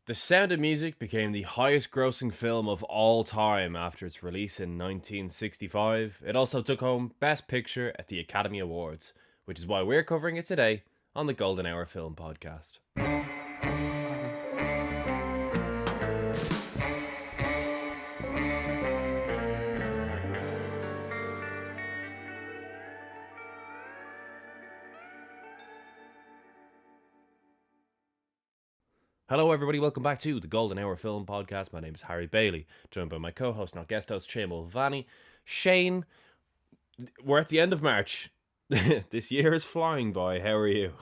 The Sound of Music became the highest grossing film of all time after its release in 1965. It also took home Best Picture at the Academy Awards, which is why we're covering it today on the Golden Hour Film Podcast. Hello, everybody. Welcome back to the Golden Hour Film Podcast. My name is Harry Bailey, joined by my co-host, not guest host, Shane Mulvaney. Shane, we're at the end of March. This year is flying by. How are you?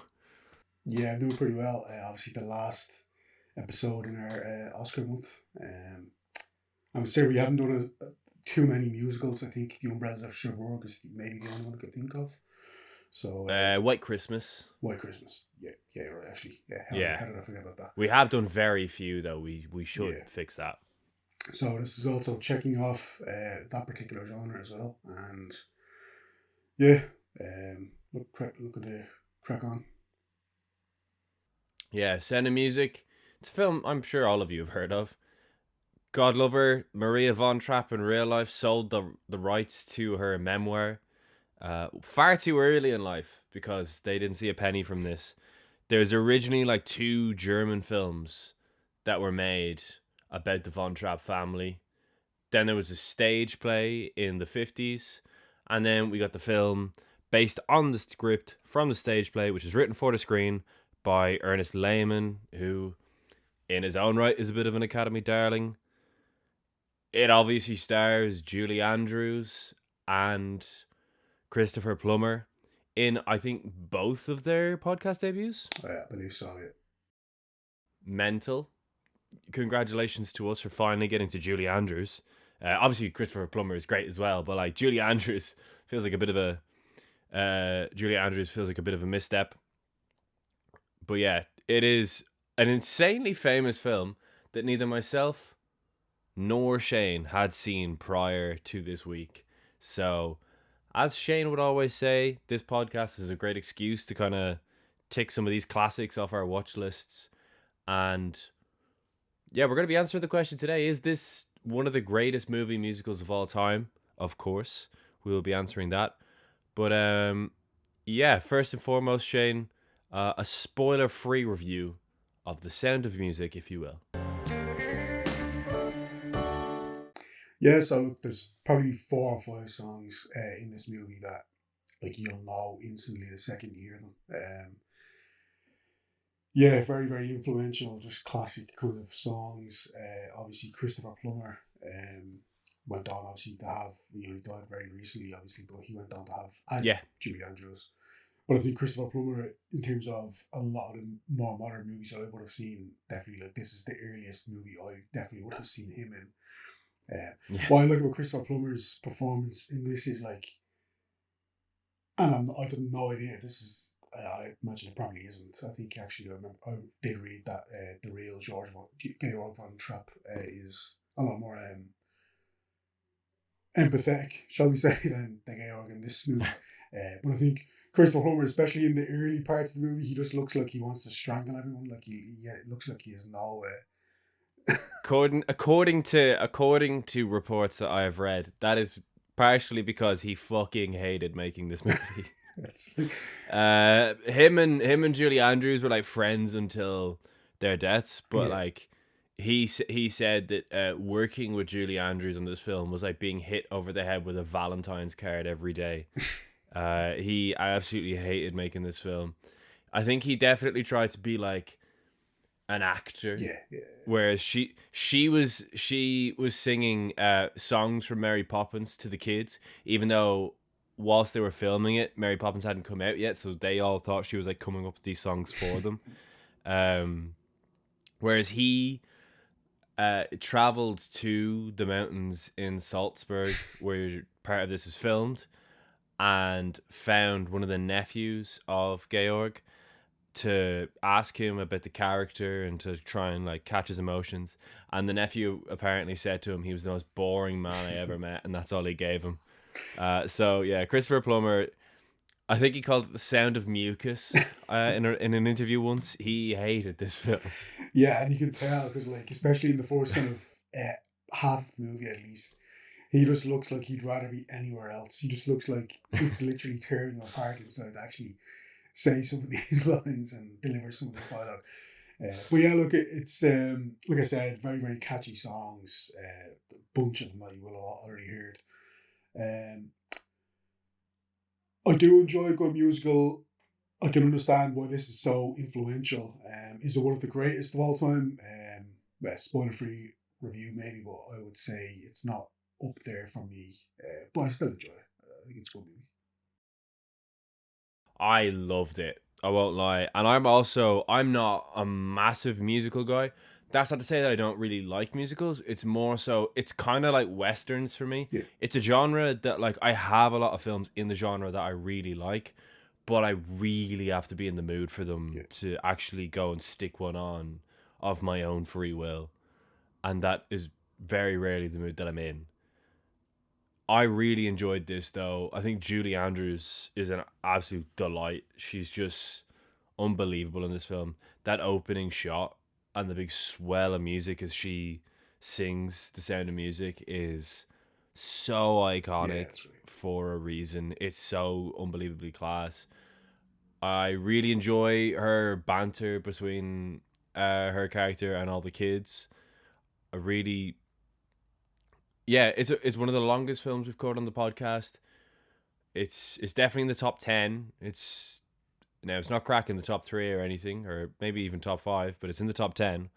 Yeah, I'm doing pretty well. Obviously, the last episode in our Oscar month. I would say we haven't done too many musicals. I think The Umbrellas of Cherbourg is maybe the only one I could think of. So White Christmas. White Christmas. Yeah, right. Actually, how did I forget about that? We have done very few, though. We should fix that. So this is also checking off that particular genre as well. And yeah, look at the crack on. Yeah, Sound of Music. It's a film I'm sure all of you have heard of. God lover Maria von Trapp in real life sold the rights to her memoir far too early in life because they didn't see a penny from this. There's originally like 2 German films that were made about the von Trapp family. Then there was a stage play in the 50s. And then we got the film based on the script from the stage play, which is written for the screen by Ernest Lehman, who in his own right is a bit of an Academy darling. It obviously stars Julie Andrews and Christopher Plummer in, I think, both of their podcast debuts. I believe so, yeah. Mental. Congratulations to us for finally getting to Julie Andrews. Obviously, Christopher Plummer is great as well, but like Julie Andrews feels like a bit of a misstep. But yeah, it is an insanely famous film that neither myself nor Shane had seen prior to this week. So, as Shane would always say, this podcast is a great excuse to kind of tick some of these classics off our watch lists. And yeah, we're going to be answering the question today. Is this one of the greatest movie musicals of all time? Of course, we will be answering that. But yeah, first and foremost, Shane, a spoiler-free review of The Sound of Music, if you will. Yeah, so look, there's probably 4 or 5 songs in this movie that like you'll know instantly the second you hear them. Yeah, very, very influential, just classic kind of songs. Obviously, Christopher Plummer went on obviously to have, he died very recently, obviously, but he went on to have, as Julie Andrews. But I think Christopher Plummer, in terms of a lot of the more modern movies I would have seen, definitely, like, this is the earliest movie I definitely would have seen him in. What I like about Christopher Plummer's performance in this is like, and I have no idea if this is, I imagine it probably isn't. I think actually I did read that the real Georg von Trapp is a lot more empathetic, shall we say, than Georg in this movie. But I think Christopher Plummer, especially in the early parts of the movie, he just looks like he wants to strangle everyone. Like he looks like he has no. According to reports that I have read, that is partially because he fucking hated making this movie. Him and Julie Andrews were like friends until their deaths, but like he said that working with Julie Andrews on this film was like being hit over the head with a Valentine's card every day. I absolutely hated making this film. I think he definitely tried to be like an actor. Yeah. Whereas she was singing songs from Mary Poppins to the kids, even though whilst they were filming it, Mary Poppins hadn't come out yet, so they all thought she was like coming up with these songs for them. Whereas he traveled to the mountains in Salzburg, where part of this is filmed, and found one of the nephews of Georg to ask him about the character and to try and like catch his emotions. And the nephew apparently said to him he was the most boring man I ever met, and that's all he gave him. So yeah, Christopher Plummer, I think he called it The Sound of Mucus in an interview once. He hated this film. Yeah, and you can tell because, like, especially in the first kind of half of the movie, at least, he just looks like he'd rather be anywhere else. He just looks like it's literally tearing him apart inside to actually say some of these lines and deliver some of this dialogue. But yeah, look, it's like I said, very, very catchy songs. A bunch of them that you will have already heard. I do enjoy Good Musical. I can understand why this is so influential. Is it one of the greatest of all time? Well, spoiler-free review maybe, but I would say it's not up there for me. But I still enjoy it. I think it's a good movie. I loved it. I won't lie. And I'm not a massive musical guy. That's not to say that I don't really like musicals. It's more so, it's kind of like Westerns for me. Yeah. It's a genre that, like, I have a lot of films in the genre that I really like, but I really have to be in the mood for them to actually go and stick one on of my own free will. And that is very rarely the mood that I'm in. I really enjoyed this, though. I think Julie Andrews is an absolute delight. She's just unbelievable in this film. That opening shot and the big swell of music as she sings The Sound of Music is so iconic for a reason. It's so unbelievably class. I really enjoy her banter between her character and all the kids. It's one of the longest films we've covered on the podcast. It's definitely in the top 10. It's not cracking the top 3 or anything, or maybe even top 5, but it's in the top 10.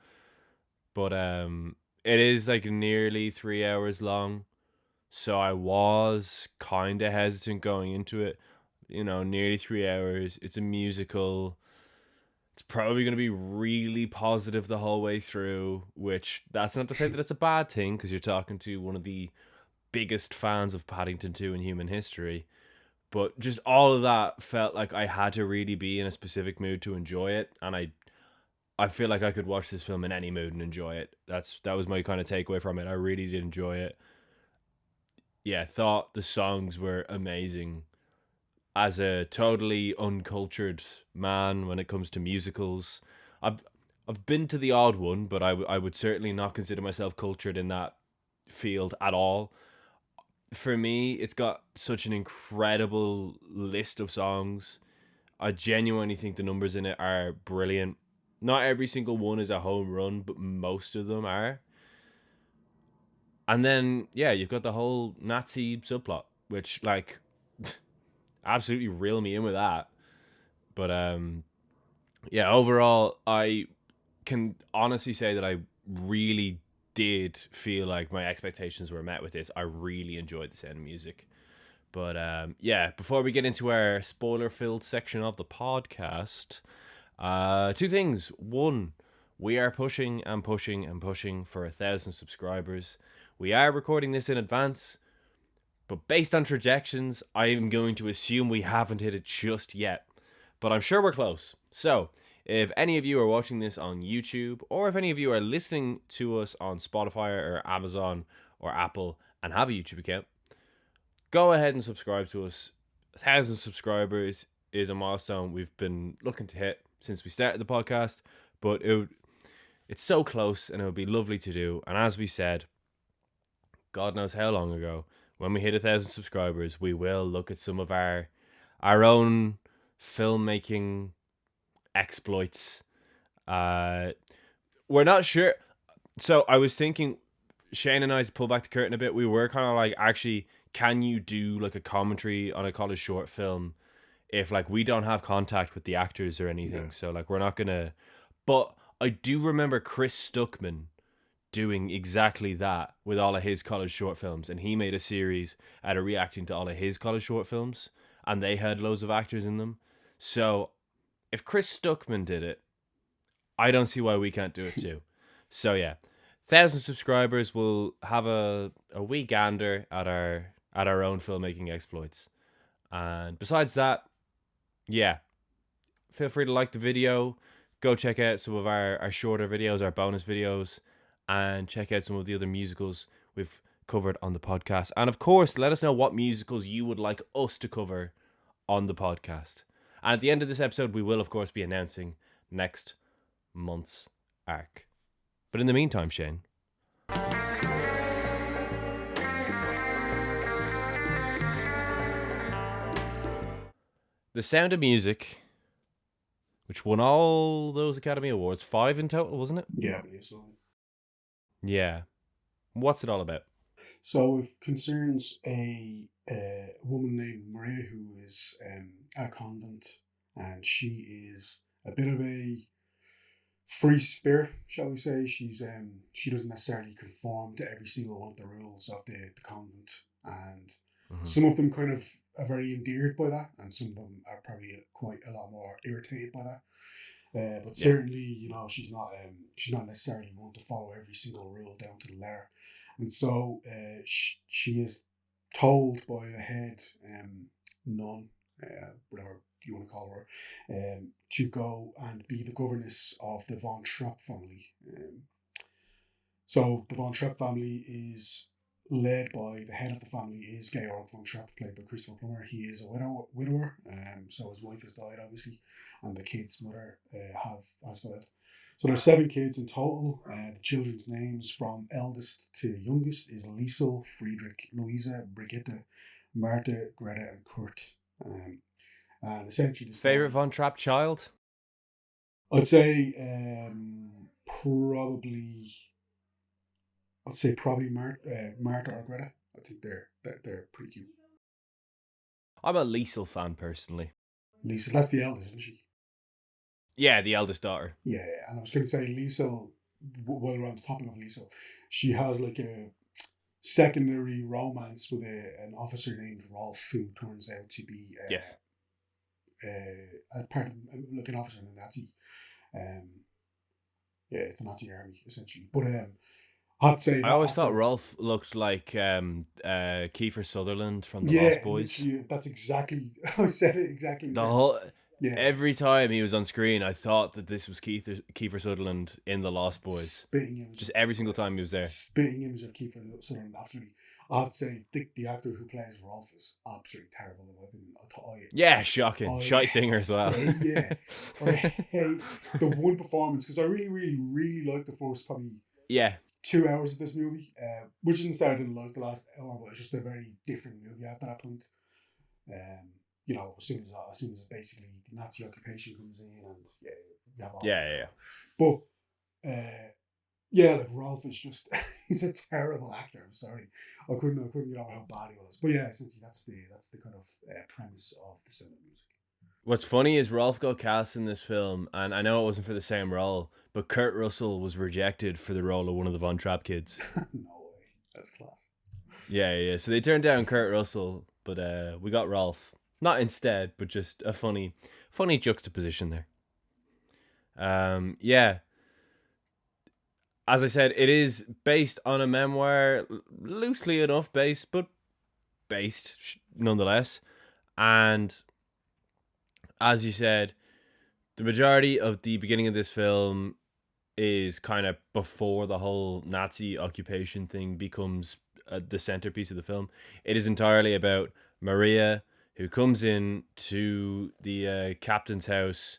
But it is like nearly 3 hours long, so I was kind of hesitant going into it. Nearly 3 hours. It's a musical. It's probably going to be really positive the whole way through, which that's not to say that it's a bad thing, because you're talking to one of the biggest fans of Paddington 2 in human history. But just all of that felt like I had to really be in a specific mood to enjoy it, and I feel like I could watch this film in any mood and enjoy it. That was my kind of takeaway from it. I really did enjoy it. Yeah, thought the songs were amazing. As a totally uncultured man when it comes to musicals, I've been to the odd one, but I would certainly not consider myself cultured in that field at all. For me, it's got such an incredible list of songs. I genuinely think the numbers in it are brilliant. Not every single one is a home run, but most of them are. And then, yeah, you've got the whole Nazi subplot, which, like, absolutely reel me in with that. But, yeah, overall, I can honestly say that I really did feel like my expectations were met with this. I really enjoyed The Sound of Music. But yeah, before we get into our spoiler-filled section of the podcast, 2 things. One, we are pushing and pushing and pushing for 1,000 subscribers. We are recording this in advance, but based on projections, I am going to assume we haven't hit it just yet. But I'm sure we're close. So, if any of you are watching this on YouTube, or if any of you are listening to us on Spotify or Amazon or Apple and have a YouTube account, go ahead and subscribe to us. 1,000 subscribers is a milestone we've been looking to hit since we started the podcast, but it's so close and it would be lovely to do. And as we said, God knows how long ago, when we hit 1,000 subscribers, we will look at some of our own filmmaking exploits. We're not sure. So I was thinking, Shane and I, to pull back the curtain a bit, we were kind of like, actually, can you do like a commentary on a college short film if like we don't have contact with the actors or anything? So like we're not gonna. But I do remember Chris Stuckman doing exactly that with all of his college short films, and he made a series out of reacting to all of his college short films, and they had loads of actors in them. So if Chris Stuckman did it, I don't see why we can't do it too. So yeah, 1,000 subscribers will have a wee gander at our own filmmaking exploits. And besides that, yeah, feel free to like the video. Go check out some of our shorter videos, our bonus videos, and check out some of the other musicals we've covered on the podcast. And of course, let us know what musicals you would like us to cover on the podcast. And at the end of this episode, we will, of course, be announcing next month's arc. But in the meantime, Shane, The Sound of Music, which won all those Academy Awards, 5 in total, wasn't it? Yeah, I believe so. Yeah. What's it all about? So it concerns a woman named Maria who is at a convent, and she is a bit of a free spirit, shall we say. She doesn't necessarily conform to every single one of the rules of the convent, and some of them kind of are very endeared by that, and some of them are probably quite a lot more irritated by that. But certainly, she's not necessarily one to follow every single rule down to the letter, and so she is told by the head nun, whatever you want to call her, to go and be the governess of the Von Trapp family. So the Von Trapp family is led by, the head of the family is Georg Von Trapp, played by Christopher Plummer. He is a widower, so his wife has died, obviously, and the kid's mother has died. So there's 7 kids in total. The children's names from eldest to youngest is Liesel, Friedrich, Luisa, Brigitte, Martha, Greta, and Kurt. And essentially, favorite Von Trapp child? I'd say probably Martha or Greta. I think they're pretty cute. I'm a Liesel fan personally. Liesel, that's the eldest, isn't she? Yeah, the eldest daughter. Yeah, and I was going to say Liesel, while we're on the topic of Liesel, she has like a secondary romance with an officer named Rolf, who turns out to be a part of like an officer in the Nazi, the Nazi army essentially. But I have to say, I always thought Rolf looked like Kiefer Sutherland from The Lost Boys. That's exactly. I said it exactly. Every time he was on screen, I thought that this was Kiefer Sutherland in The Lost Boys. Spitting image. Just every single time he was there. Spitting image of Kiefer Sutherland, absolutely. I have to say, the actor who plays Rolf is absolutely terrible in my opinion. Shocking. Shite singer as well. I hate the one performance, because I really, really, really like the first probably 2 hours of this movie, which isn't sad I didn't like the last hour, but it's just a very different movie after that point. As soon as basically the Nazi occupation comes in, and you have all But like Rolf is just he's a terrible actor. I'm sorry, I couldn't get over how bad he was. But essentially that's the kind of premise of The Sound of Music. What's funny is Rolf got cast in this film, and I know it wasn't for the same role, but Kurt Russell was rejected for the role of one of the Von Trapp kids. No way, that's class. Yeah. So they turned down Kurt Russell, but we got Rolf. Not instead, but just a funny juxtaposition there. As I said, it is based on a memoir, loosely enough based, but based nonetheless. And as you said, the majority of the beginning of this film is kind of before the whole Nazi occupation thing becomes the centerpiece of the film. It is entirely about Maria, who comes in to the captain's house,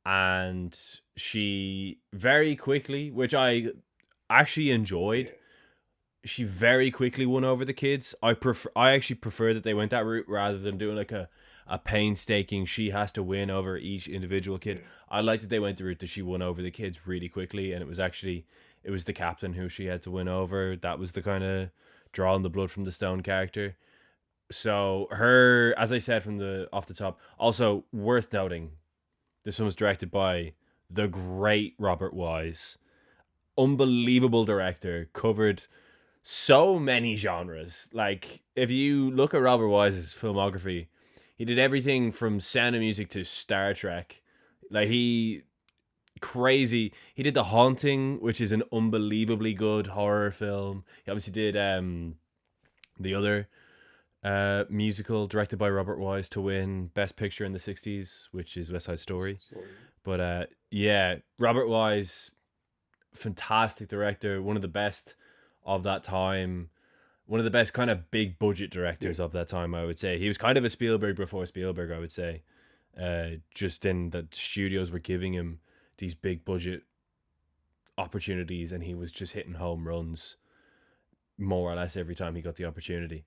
and she very quickly, which I actually enjoyed, she very quickly won over the kids. I actually prefer that they went that route rather than doing like a painstaking, she has to win over each individual kid. I like that they went the route that she won over the kids really quickly, and it was the captain who she had to win over. That was the kind of drawing the blood from the stone character. So her, as I said off the top, also worth noting, this one was directed by the great Robert Wise. Unbelievable director, covered so many genres. Like, if you look at Robert Wise's filmography, he did everything from Sound of Music to Star Trek. Like, he did The Haunting, which is an unbelievably good horror film. He obviously did the other musical directed by Robert Wise to win Best Picture in the 60s, which is West Side Story. But Robert Wise, fantastic director, one of the best of that time. one of the best kind of big budget directors of that time, I would say. He was kind of a Spielberg before Spielberg, I would say. Just in that studios were giving him these big budget opportunities, and he was just hitting home runs more or less every time he got the opportunity.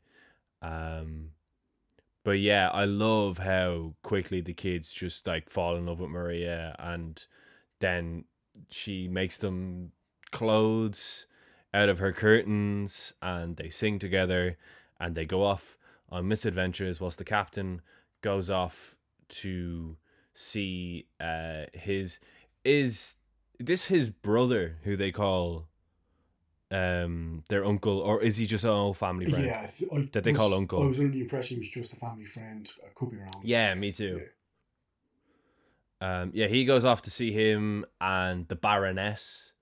But yeah, I love how quickly the kids just like fall in love with Maria, and then she makes them clothes out of her curtains, and they sing together, and they go off on misadventures whilst the captain goes off to see is this his brother who they call their uncle, or is he just an old family friend Yeah, that they call I uncle? was under the impression he was just a family friend. I could be wrong. Yeah, me too. Yeah. Yeah, he goes off to see him and the Baroness,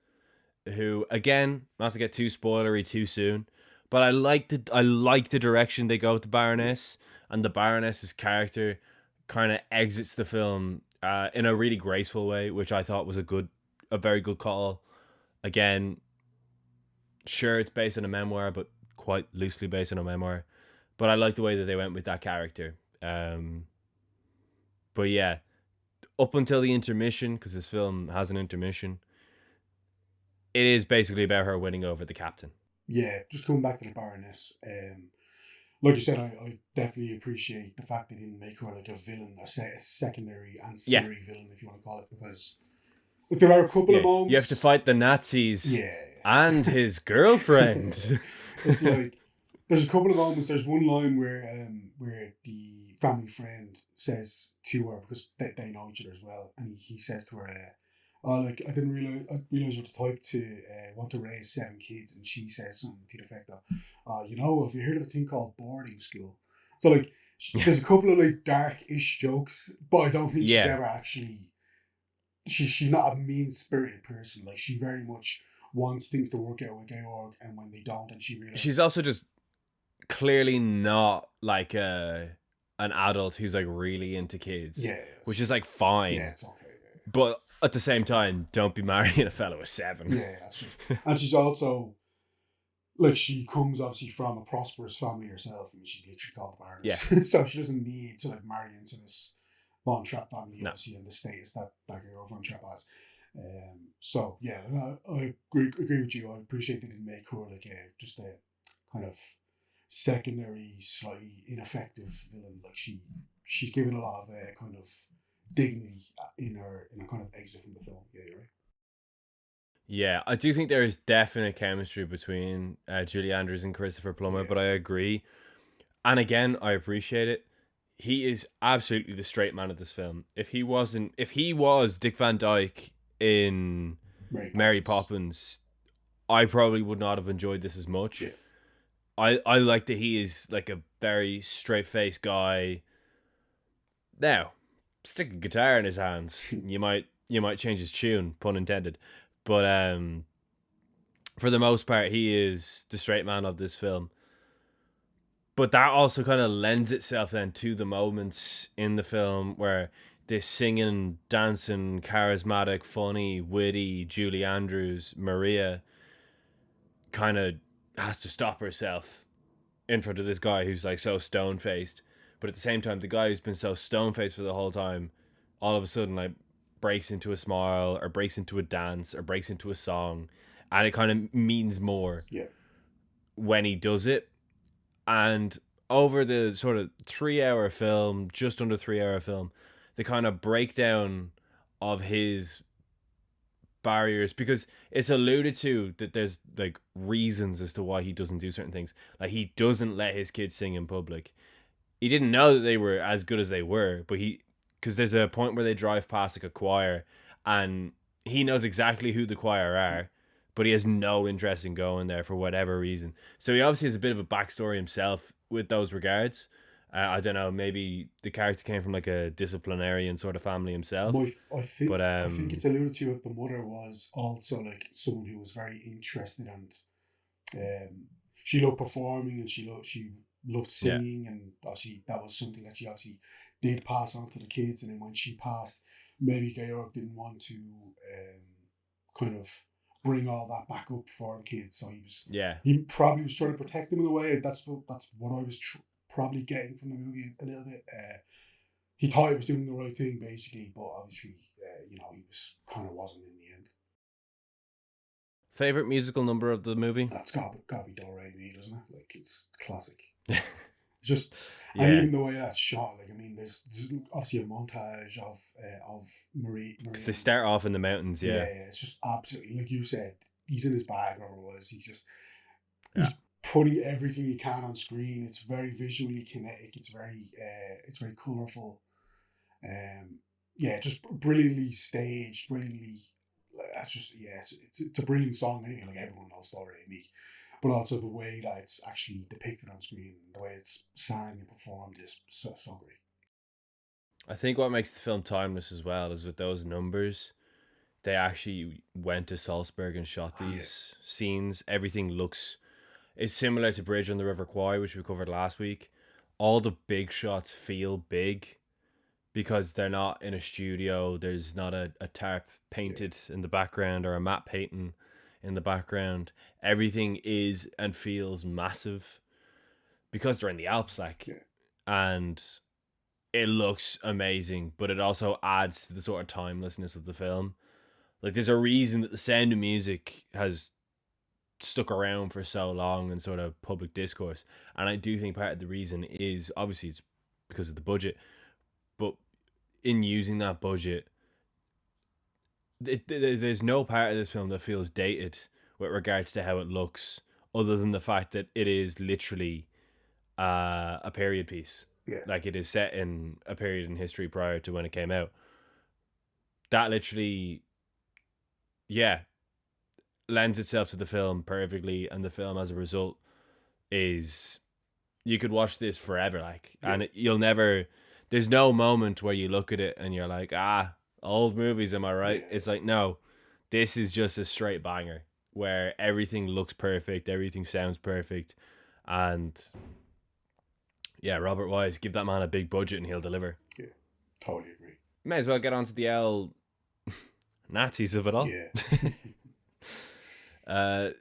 who, again, not to get too spoilery too soon, but I like the direction they go with the Baroness, and the Baroness's character kind of exits the film in a really graceful way, which I thought was a very good call. Again, sure, it's based on a memoir, but quite loosely based on a memoir. But I like the way that they went with that character. But yeah, up until the intermission, because this film has an intermission, it is basically about her winning over the captain. Yeah, just coming back to the Baroness. Like you said, I definitely appreciate the fact they didn't make her like a villain, a secondary ancillary villain, if you want to call it, because there are a couple of moments. You have to fight the Nazis. Yeah. And his girlfriend. It's like there's a couple of moments. There's one line where the family friend says to her, because they know each other as well, and he says to her, "Oh, like I didn't realize you're the type to want to raise 7 kids," and she says something to the effect of, have you heard of a thing called boarding school? So like, there's a couple of like dark-ish jokes, but I don't think she's ever actually. She's not a mean-spirited person. Like, she very much wants things to work out with Georg, and when they don't, and she realizes she's also just clearly not like an adult who's like really into kids. Yeah, which is like fine. Yeah, it's okay. Yeah. But at the same time, don't be marrying a fellow with 7. Yeah, that's true. And she's also like, she comes obviously from a prosperous family herself. I mean, she's literally called the Baroness. Yeah. So she doesn't need to like marry into this Von Trapp family, obviously, and the status that girl Von Trapp has. So yeah, I agree with you. I appreciate they didn't make her like just a kind of secondary, slightly ineffective villain. Like she's given a lot of kind of dignity in her kind of exit from the film. Yeah, you're right. Yeah, I do think there is definite chemistry between Julie Andrews and Christopher Plummer, but I agree. And again, I appreciate it. He is absolutely the straight man of this film. If he was Dick Van Dyke in Mary Poppins, I probably would not have enjoyed this as much. Yeah. I like that he is like a very straight-faced guy. Now, stick a guitar in his hands, you might change his tune, pun intended. But for the most part, he is the straight man of this film. But that also kind of lends itself then to the moments in the film where this singing, dancing, charismatic, funny, witty Julie Andrews, Maria, kind of has to stop herself in front of this guy who's like so stone-faced. But at the same time, the guy who's been so stone-faced for the whole time, all of a sudden like breaks into a smile or breaks into a dance or breaks into a song, and it kind of means more when he does it. And over the sort of 3-hour film, just under 3-hour film, the kind of breakdown of his barriers, because it's alluded to that there's like reasons as to why he doesn't do certain things. Like, he doesn't let his kids sing in public. He didn't know that they were as good as they were, but because there's a point where they drive past like a choir, and he knows exactly who the choir are, but he has no interest in going there for whatever reason. So he obviously has a bit of a backstory himself with those regards. I don't know, maybe the character came from like a disciplinarian sort of family himself. I think it's alluded to that the mother was also like someone who was very interested, and she loved performing, and she loved singing, and obviously that was something that she obviously did pass on to the kids. And then when she passed, maybe Georg didn't want to kind of bring all that back up for the kids. So Yeah. he probably was trying to protect them in a way. That's what I was probably getting from the movie a little bit. He thought he was doing the right thing basically, but obviously, he was kind of wasn't in the end. Favorite musical number of the movie? That's gotta be Do Re Mi, doesn't it? Like, it's classic. It's just, Yeah. and even the way that's shot, like, I mean, there's obviously a montage of Marie. Because they start off in the mountains, yeah. Yeah, it's just absolutely, like you said, he's in his bag, whatever it was. He's putting everything he can on screen. It's very visually kinetic. It's very colourful. Just brilliantly staged, brilliantly. That's just it's a brilliant song anyway. Like, everyone knows Do Re Mi, but also the way that it's actually depicted on screen, the way it's sang and performed is so great. I think what makes the film timeless as well is with those numbers, they actually went to Salzburg and shot these scenes. Everything is similar to Bridge on the River Kwai, which we covered last week. All the big shots feel big because they're not in a studio. There's not a tarp painted in the background or a matte painting in the background. Everything is and feels massive because they're in the Alps, and it looks amazing, but it also adds to the sort of timelessness of the film. Like, there's a reason that The Sound of Music has stuck around for so long in sort of public discourse, and I do think part of the reason is obviously it's because of the budget, but in using that budget, there's no part of this film that feels dated with regards to how it looks, other than the fact that it is literally a period piece. Yeah. Like, it is set in a period in history prior to when it came out. That literally, lends itself to the film perfectly, and the film as a result is, you could watch this forever, and you'll never, there's no moment where you look at it and you're like, old movies, am I right? Yeah. It's like, no, this is just a straight banger where everything looks perfect, everything sounds perfect, and Robert Wise, give that man a big budget and he'll deliver. Yeah, totally agree. May as well get onto the Nazis of it all. Yeah.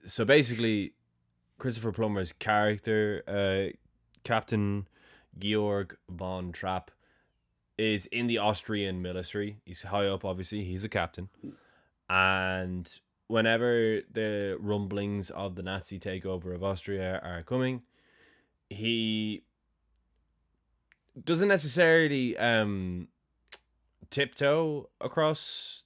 So basically, Christopher Plummer's character, Captain Georg von Trapp, is in the Austrian military. He's high up, obviously. He's a captain. And whenever the rumblings of the Nazi takeover of Austria are coming, he doesn't necessarily tiptoe across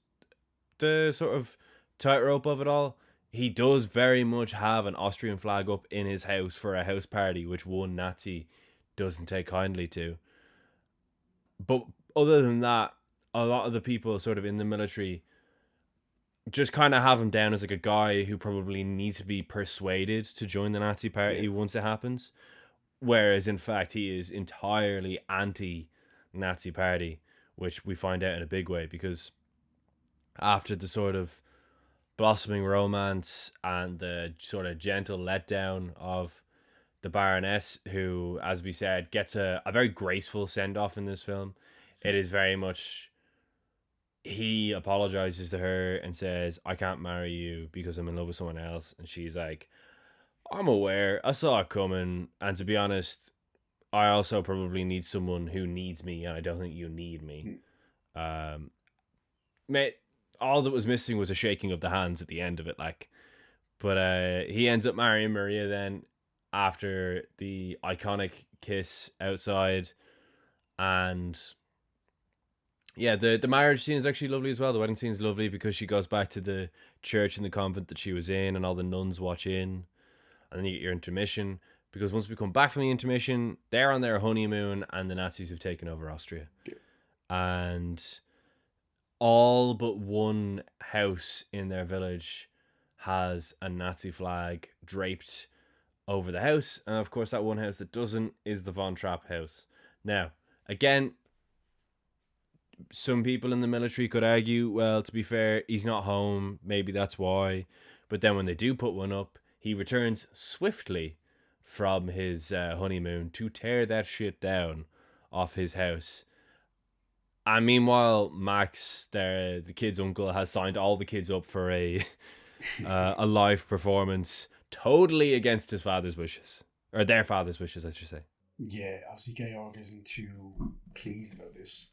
the sort of tightrope of it all. He does very much have an Austrian flag up in his house for a house party, which one Nazi doesn't take kindly to. But other than that, a lot of the people sort of in the military just kind of have him down as like a guy who probably needs to be persuaded to join the Nazi party once it happens. Whereas, in fact, he is entirely anti-Nazi party, which we find out in a big way, because after the sort of blossoming romance and the sort of gentle letdown of the Baroness, who, as we said, gets a very graceful send-off in this film, it is very much, he apologizes to her and says, I can't marry you because I'm in love with someone else. And she's like, I'm aware, I saw it coming, and to be honest, I also probably need someone who needs me, and I don't think you need me. Mate, all that was missing was a shaking of the hands at the end of it, but he ends up marrying Maria then after the iconic kiss outside, and the marriage scene is actually lovely as well. The wedding scene is lovely because she goes back to the church in the convent that she was in, and all the nuns watch in. And then you get your intermission, because once we come back from the intermission, they're on their honeymoon and the Nazis have taken over Austria. Yeah. And all but one house in their village has a Nazi flag draped over the house. And of course, that one house that doesn't is the Von Trapp house. Now, again, some people in the military could argue, well, to be fair, he's not home. Maybe that's why. But then when they do put one up, he returns swiftly from his honeymoon to tear that shit down off his house. And meanwhile, Max, the kid's uncle, has signed all the kids up for a a live performance totally against his father's wishes, or their father's wishes, I should say. Yeah, obviously Georg isn't too pleased about this.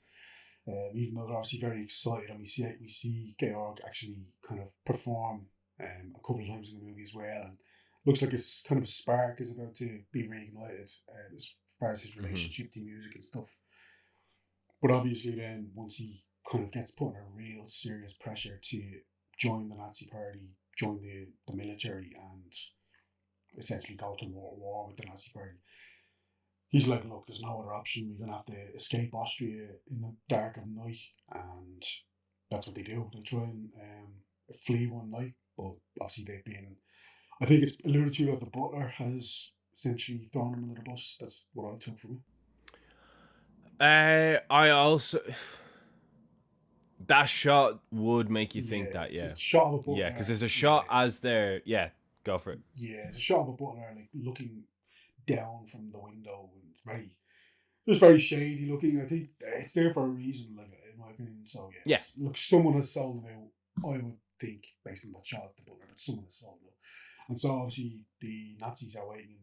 Even though they're obviously very excited, and we see Georg actually kind of perform a couple of times in the movie as well, and looks like it's kind of a spark is about to be reignited as far as his relationship to music and stuff. But obviously, then once he kind of gets put under real serious pressure to join the Nazi Party, join the military, and essentially go to war with the Nazi Party, he's like, look, there's no other option. We're gonna have to escape Austria in the dark of night, and that's what they do. They try and flee one night, but obviously they've been. I think it's alluded to that the butler has essentially thrown them under the bus. That's what I took from it. I also that shot would make you think that, It's yeah, a shot of a butler. yeah, because there's a shot as they're go for it. Yeah, it's a shot of a butler like looking down from the window, and it's very shady looking. I think it's there for a reason, like in my opinion. So yeah, look, someone has sold them out. I would think based on that shot of the butler, but someone has sold them out. And so obviously the Nazis are waiting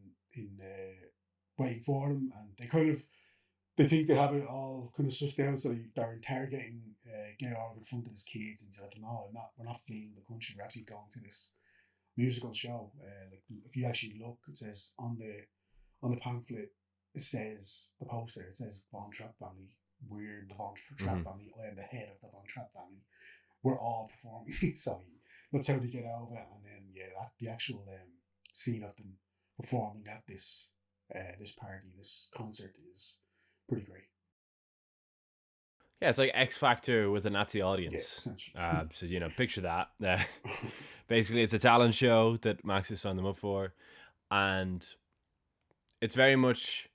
for them, and they think they have it all kind of sussed out. So they're interrogating Georg in front of his kids, and he's like, "No, we're not fleeing the country. We're actually going to this musical show." Like if you actually look, it says on the pamphlet, it says the poster. It says Von Trapp family. We're the Von Trapp family. I am the head of the Von Trapp family. We're all performing. So that's how they get out of it. And then the actual scene of them performing at this this concert is pretty great. Yeah, it's like X Factor with a Nazi audience. Yeah, so picture that. Basically, it's a talent show that Max has signed them up for, and it's very much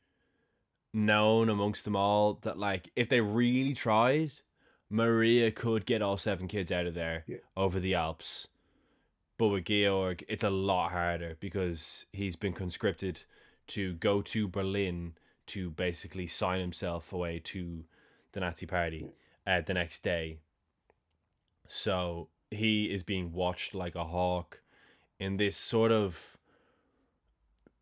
known amongst them all that, like, if they really tried, Maria could get all 7 kids out of there over the Alps. But with Georg, it's a lot harder because he's been conscripted to go to Berlin to basically sign himself away to the Nazi Party the next day. So he is being watched like a hawk in this sort of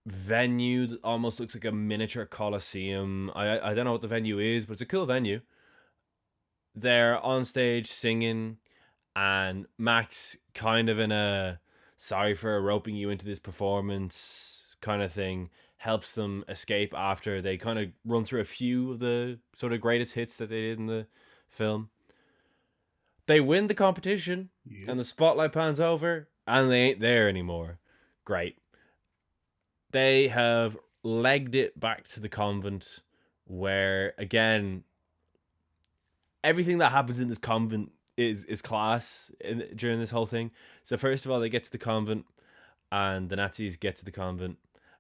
venue that almost looks like a miniature coliseum. I don't know what the venue is, but it's a cool venue. They're on stage singing, and Max kind of in a sorry for roping you into this performance kind of thing helps them escape after they kind of run through a few of the sort of greatest hits that they did in the film. They win the competition, and the spotlight pans over, and they ain't there anymore. Great. They have legged it back to the convent, where, again, everything that happens in this convent is class during this whole thing. So first of all, they get to the convent, and the Nazis get to the convent,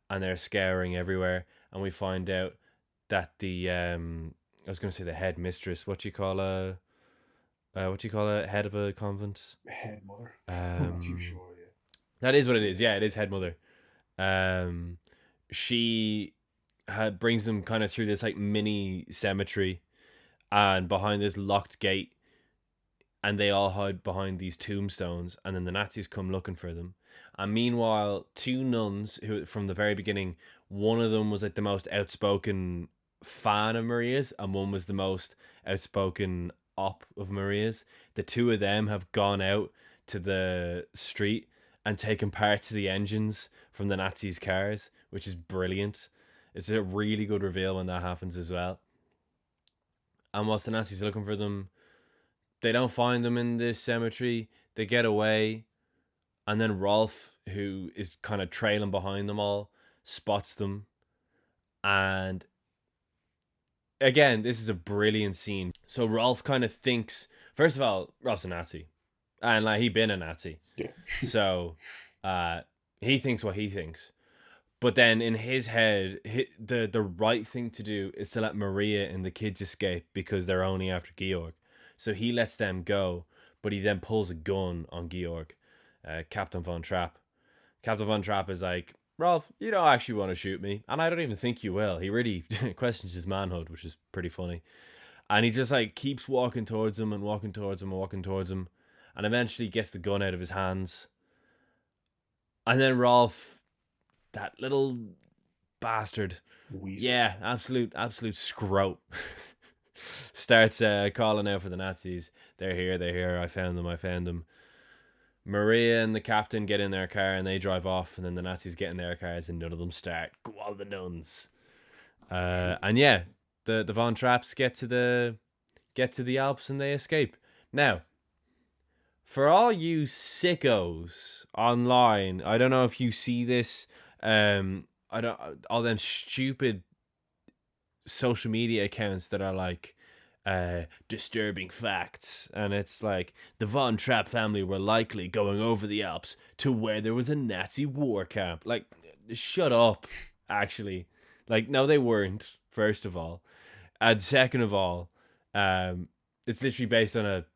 and they're scouring everywhere, and we find out that the I was going to say the head mistress. What do you call a head of a convent? Head mother. I'm not too sure. Yeah, that is what it is. Yeah, it is head mother. She brings them kind of through this like mini cemetery, and behind this locked gate, and they all hide behind these tombstones, and then the Nazis come looking for them. And meanwhile, 2 nuns who from the very beginning, one of them was like the most outspoken fan of Maria's, and one was the most outspoken op of Maria's. The 2 of them have gone out to the street and taken parts of the engines from the Nazis' cars, which is brilliant. It's a really good reveal when that happens as well. And whilst the Nazis are looking for them, they don't find them in this cemetery. They get away. And then Rolf, who is kind of trailing behind them all, spots them. And again, this is a brilliant scene. So Rolf kind of thinks, first of all, Rolf's a Nazi. And like, he been a Nazi. Yeah. So he thinks what he thinks. But then in his head, the right thing to do is to let Maria and the kids escape because they're only after Georg. So he lets them go, but he then pulls a gun on Georg, Captain Von Trapp. Captain Von Trapp is like, Rolf, you don't actually want to shoot me, and I don't even think you will. He really questions his manhood, which is pretty funny. And he just like keeps walking towards him and walking towards him and walking towards him, and eventually gets the gun out of his hands And then Rolf, that little bastard. Weasel. Yeah, absolute scrote. Starts calling out for the Nazis. They're here. I found them. Maria and the captain get in their car and they drive off, and then the Nazis get in their cars and none of them start. Go all the nuns. And yeah, the Von Trapps get to the Alps and they escape. Now, for all you sickos online, I don't know if you see this. I don't all them stupid social media accounts that are like disturbing facts, and it's like the Von Trapp family were likely going over the Alps to where there was a Nazi war camp. Like, shut up. Actually, like, no, they weren't. First of all, and second of all, it's literally based on a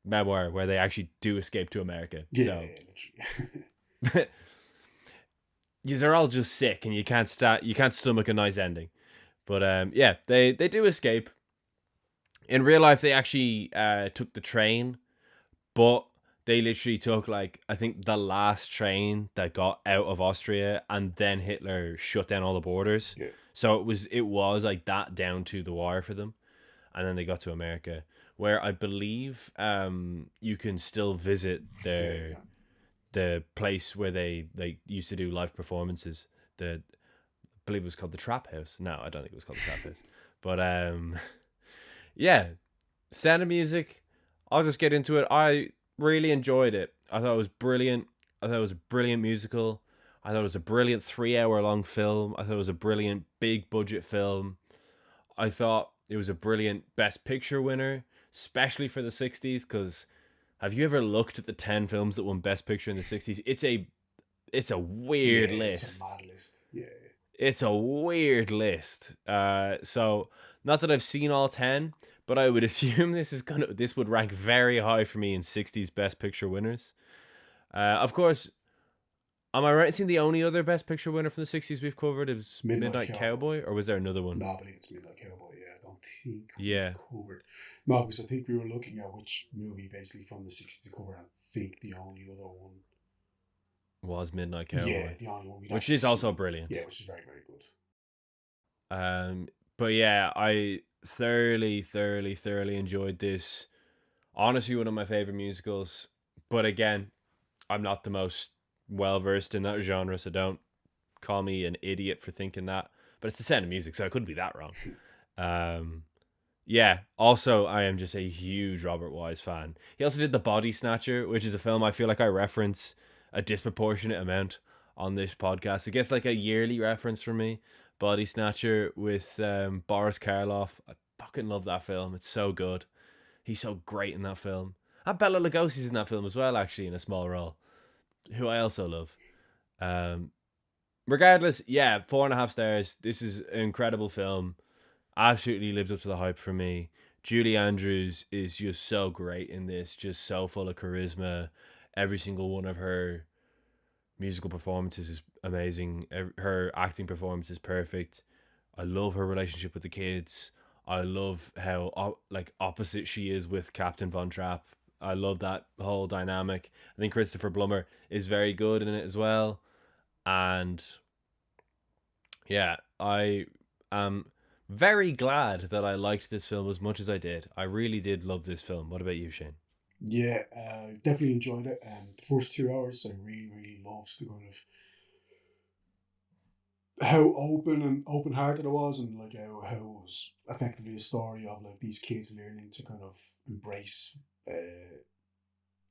memoir where they actually do escape to America. Yeah, So literally. you're all just sick, and you can't stomach a nice ending. But yeah, they do escape. In real life, they actually took the train, but they literally took, like, I think the last train that got out of Austria, and then Hitler shut down all the borders. Yeah. So it was like that down to the wire for them, and then they got to America, where I believe you can still visit the place where they used to do live performances. I believe it was called the Trapp House. No, I don't think it was called the Trapp House. But yeah, Sound of Music. I'll just get into it. I really enjoyed it. I thought it was brilliant. I thought it was a brilliant musical. I thought it was a brilliant 3-hour long film. I thought it was a brilliant big budget film. I thought it was a brilliant Best Picture winner, especially for the 60s, because have you ever looked at the 10 films that won Best Picture in the 60s? It's a weird list. It's a mad list. Yeah. It's a weird list. So not that I've seen all 10, but I would assume this would rank very high for me in 60s Best Picture winners. Of course, am I right in saying the only other Best Picture winner from the 60s we've covered is Midnight Cowboy, or was there another one? No, I believe it's Midnight Cowboy. Yeah, I don't think Yeah. we've covered. No, because I think we were looking at which movie basically from the 60s to cover. I think the only other one was Midnight Cowboy. Yeah, the only one. Which is also brilliant. Yeah, which is very, very good. But yeah, I thoroughly enjoyed this. Honestly, one of my favorite musicals. But again, I'm not the most well versed in that genre, so don't call me an idiot for thinking that. But it's the Sound of Music, so I couldn't be that wrong. Yeah. Also, I am just a huge Robert Wise fan. He also did The Body Snatcher, which is a film I feel like I reference a disproportionate amount on this podcast. It gets like a yearly reference from me. Body Snatcher with Boris Karloff. I fucking love that film. It's so good. He's so great in that film. And Bela Lugosi's in that film as well, actually, in a small role, who I also love. Regardless, yeah, 4.5 stars. This is an incredible film. Absolutely lived up to the hype for me. Julie Andrews is just so great in this, just so full of charisma. Every single one of her musical performances is amazing. Her acting performance is perfect. I love her relationship with the kids. I love how opposite she is with Captain Von Trapp. I love that whole dynamic. I think Christopher Plummer is very good in it as well. And yeah, I am very glad that I liked this film as much as I did. I really did love this film. What about you, Shane? Yeah, definitely enjoyed it. The first 2 hours, I really, really loved the kind of how open hearted it was, and like how it was effectively a story of like these kids learning to kind of embrace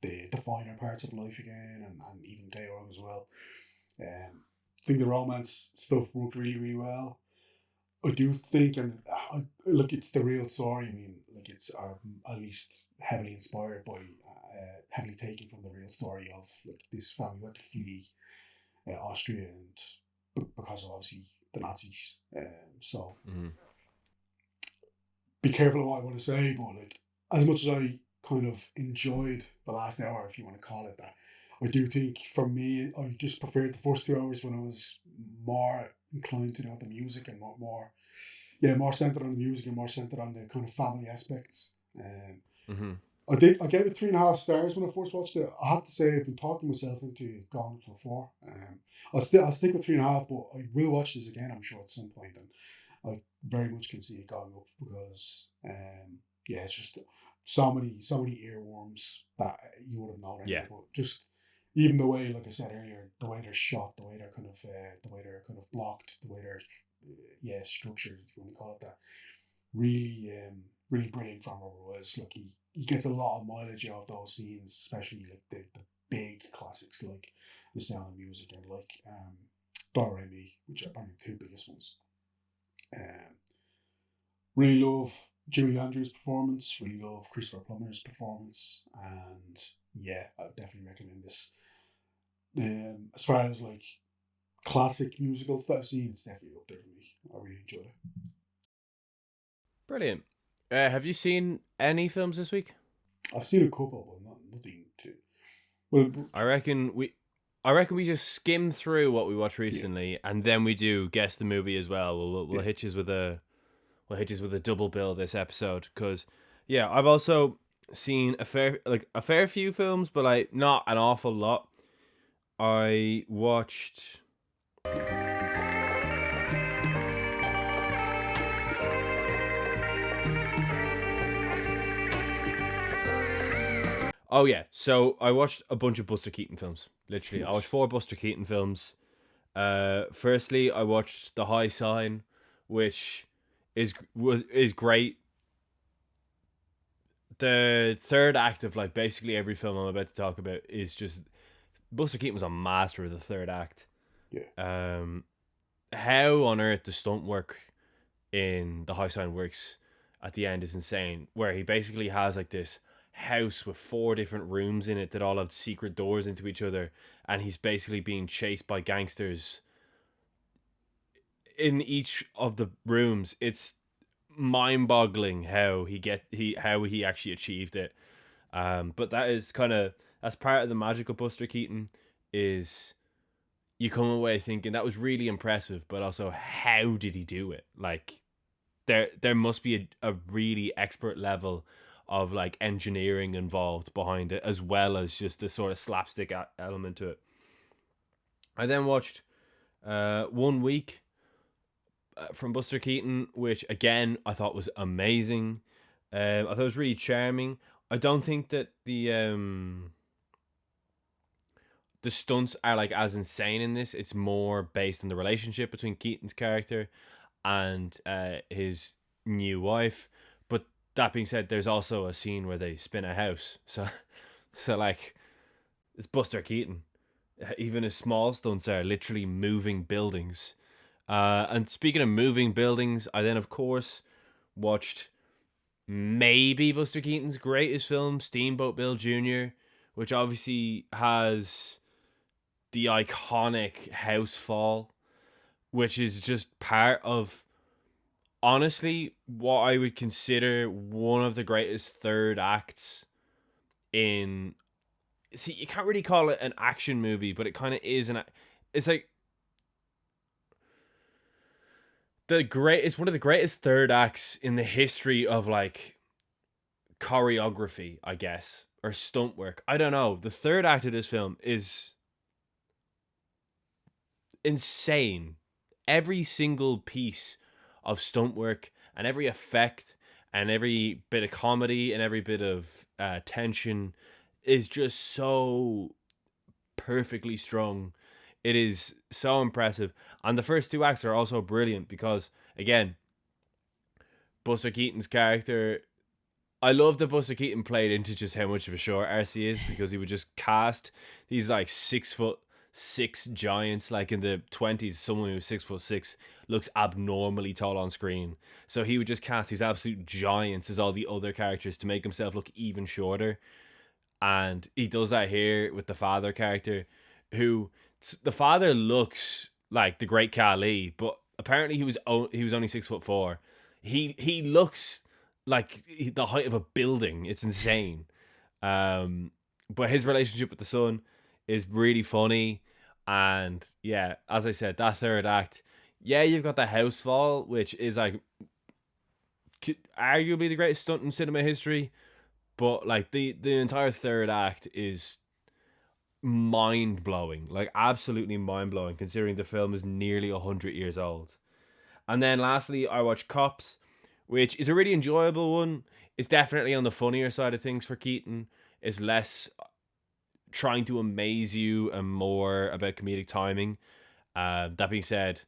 the finer parts of life again, and even Georg as well. I think the romance stuff worked really, really well. I do think, and look, it's the real story. I mean, like it's at least heavily inspired by, heavily taken from the real story of like this family who had to flee Austria, and because of obviously the Nazis. So be careful of what I want to say, but like as much as I kind of enjoyed the last hour, if you want to call it that, I do think for me, I just preferred the first 2 hours when I was more inclined to know the music and more centered on the music and more centered on the kind of family aspects. I gave it 3.5 stars when I first watched it. I have to say I've been talking myself into going up to a 4. I'll stick with 3.5, but I will watch this again. I'm sure at some point, and I very much can see it going up because yeah, it's just so many earworms that you would have known anyway. Yeah. But just even the way, like I said earlier, the way they're shot, the way they're blocked, the way they're structured, if you want to call it that, really really brilliant from Robert Wise. Like he gets a lot of mileage out of those scenes, especially like the big classics like The Sound of Music and like Do Re Mi, which are probably the two biggest ones. Really love Julie Andrews' performance, really love Christopher Plummer's performance, and yeah, I would definitely recommend this. As far as like classic musicals that I've seen, it's definitely up there for me. I really enjoyed it. Brilliant. Have you seen any films this week? I've seen a couple, but nothing too. Well, I reckon we just skim through what we watched recently, and then we do guess the movie as well. We'll hit you with a double bill this episode, because yeah, I've also seen a fair few films, but like not an awful lot. I watched. Oh yeah, so I watched a bunch of Buster Keaton films. Literally, I watched 4 Buster Keaton films. Firstly, I watched The High Sign, which is great. The third act of like basically every film I'm about to talk about is just Buster Keaton was a master of the third act. Yeah. How on earth the stunt work in The High Sign works at the end is insane. Where he basically has like this house with 4 different rooms in it that all have secret doors into each other, and he's basically being chased by gangsters in each of the rooms. It's mind-boggling how he actually achieved it. But that's part of the magic of Buster Keaton, is you come away thinking that was really impressive, but also how did he do it? Like there must be a really expert level of like engineering involved behind it, as well as just the sort of slapstick element to it. I then watched 1 Week from Buster Keaton, which again I thought was amazing. I thought it was really charming. I don't think that the stunts are like as insane in this. It's more based on the relationship between Keaton's character and his new wife. But that being said, there's also a scene where they spin a house. So like, it's Buster Keaton. Even his small stunts are literally moving buildings. And speaking of moving buildings, I then of course watched maybe Buster Keaton's greatest film, Steamboat Bill Jr., which obviously has the iconic house fall, which is just part of, honestly, what I would consider one of the greatest third acts in. See, you can't really call it an action movie, but it kind of is. It's like it's one of the greatest third acts in the history of like choreography, I guess, or stunt work. I don't know. The third act of this film is insane. Every single piece of stunt work and every effect and every bit of comedy and every bit of tension is just so perfectly strung. It is so impressive. And the first 2 acts are also brilliant because, again, Buster Keaton's character, I love that Buster Keaton played into just how much of a short arse he is, because he would just cast these like 6'6" giants. Like in the 20s, someone who's 6'6" looks abnormally tall on screen. So he would just cast these absolute giants as all the other characters to make himself look even shorter. And he does that here with the father character, who the father looks like the great Khali, but apparently he was only 6'4". He looks like the height of a building. It's insane. But his relationship with the son is really funny. And yeah, as I said, that third act, yeah, you've got the house fall, which is like arguably the greatest stunt in cinema history. But like the entire third act is mind blowing, like absolutely mind blowing, considering the film is nearly 100 years old. And then lastly, I watched Cops, which is a really enjoyable one. It's definitely on the funnier side of things for Keaton. It's less trying to amaze you and more about comedic timing. That being said,